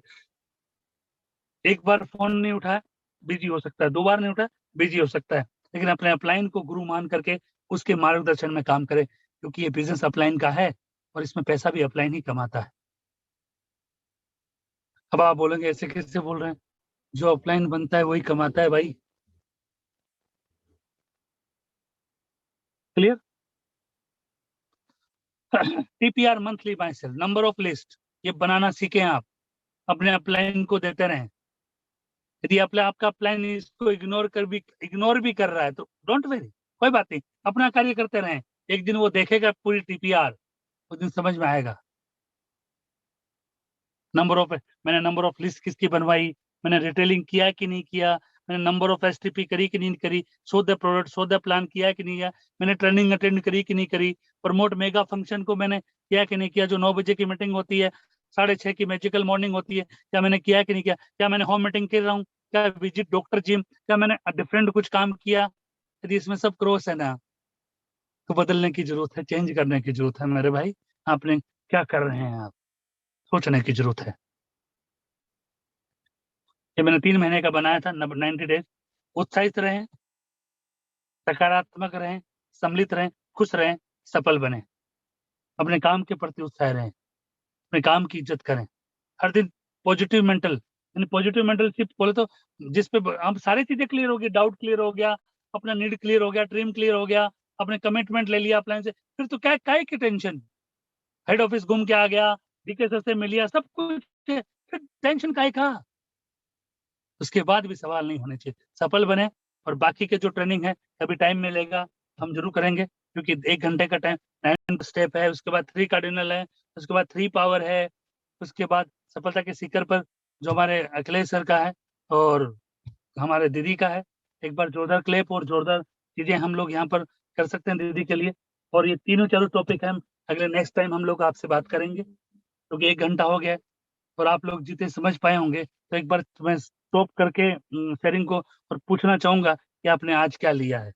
एक बार फ़ोन नहीं उठाया, बिज़ी हो सकता है, 2 बार नहीं उठाया, बिज़ी हो सकता है। लेकिन अपने अपलाइन को गुरु मान करके उसके मार्गदर्शन में काम करें, क्योंकि ये बिज़नेस अपलाइन का है और इसमें पैसा भी अपलाइन ही कमाता है। अब आप बोलेंगे ऐसे कैसे बोल रहे हैं? जो अपलाइन बनता है वही कमाता है भाई। Clear? TPR monthly buy sell, number of list ये बनाना सीखें आप, अपने अपलाइन को देते रहें। यदि आपका अपलाइन इसको इग्नोर भी कर रहा है तो डोंट वरी, कोई बात नहीं, अपना कार्य करते रहें। एक दिन वो देखेगा पूरी टीपीआर, उस दिन समझ में आएगा। मैंने नंबर ऑफ लिस्ट किसकी बनवाई, मैंने रिटेलिंग किया कि नहीं किया, मैंने नंबर ऑफ एसटीपी करी कि नहीं करी, show the product, show the plan किया कि नहीं किया, मैंने ट्रेनिंग अटेंड करी कि नहीं करी, प्रमोट मेगा फंक्शन को मैंने किया कि नहीं किया, जो 9 बजे की मीटिंग होती है, 6:30 की मैजिकल मॉर्निंग होती है, क्या मैंने किया कि नहीं किया, क्या मैंने होम मीटिंग कर रहा हूँ, क्या विजिट डॉक्टर जिम, क्या मैंने डिफरेंट कुछ काम किया। यदि इसमें सब क्रॉस है ना, तो बदलने की जरूरत है, चेंज करने की जरूरत है मेरे भाई। आपने क्या कर रहे हैं आप, सोचने की जरूरत है। ये मैंने 3 महीने का बनाया था, 90 डेज। उत्साहित रहें, सकारात्मक रहें, सम्मिलित रहें, खुश रहें, सफल बनें। अपने काम के प्रति उत्साह रहें, अपने काम की इज्जत करें। हर दिन पॉजिटिव मेंटल, यानी पॉजिटिव मेंटलशिप बोले तो जिस पे अब सारी चीज़ें क्लियर हो गई, डाउट क्लियर हो गया, अपना नीड क्लियर हो गया, ड्रीम क्लियर हो गया, अपने कमिटमेंट ले लिया अपलाइन से, फिर तो क्या काहे की टेंशन? हेड ऑफिस घूम के आ गया, डीके सर से मिल लिया, सब कुछ है, फिर टेंशन काहे का? उसके बाद भी सवाल नहीं होने चाहिए। सफल बने और बाकी के जो ट्रेनिंग है, कभी टाइम मिलेगा हम ज़रूर करेंगे, क्योंकि 1 घंटे का टाइम 9 स्टेप है, उसके बाद 3 कार्डिनल है, उसके बाद 3 पावर है, उसके बाद सफलता के शिखर पर जो हमारे अखिलेश सर का है और हमारे दीदी का है। एक बार जोरदार क्लैप और जोरदार चीज़ें हम लोग यहाँ पर कर सकते हैं दीदी के लिए। और ये तीनों चारों टॉपिक हम अगले नेक्स्ट टाइम हम लोग आपसे बात करेंगे, क्योंकि 1 घंटा हो गया है और आप लोग जितने समझ पाए होंगे, तो एक बार मैं स्टॉप करके शेयरिंग को और पूछना चाहूँगा कि आपने आज क्या लिया है?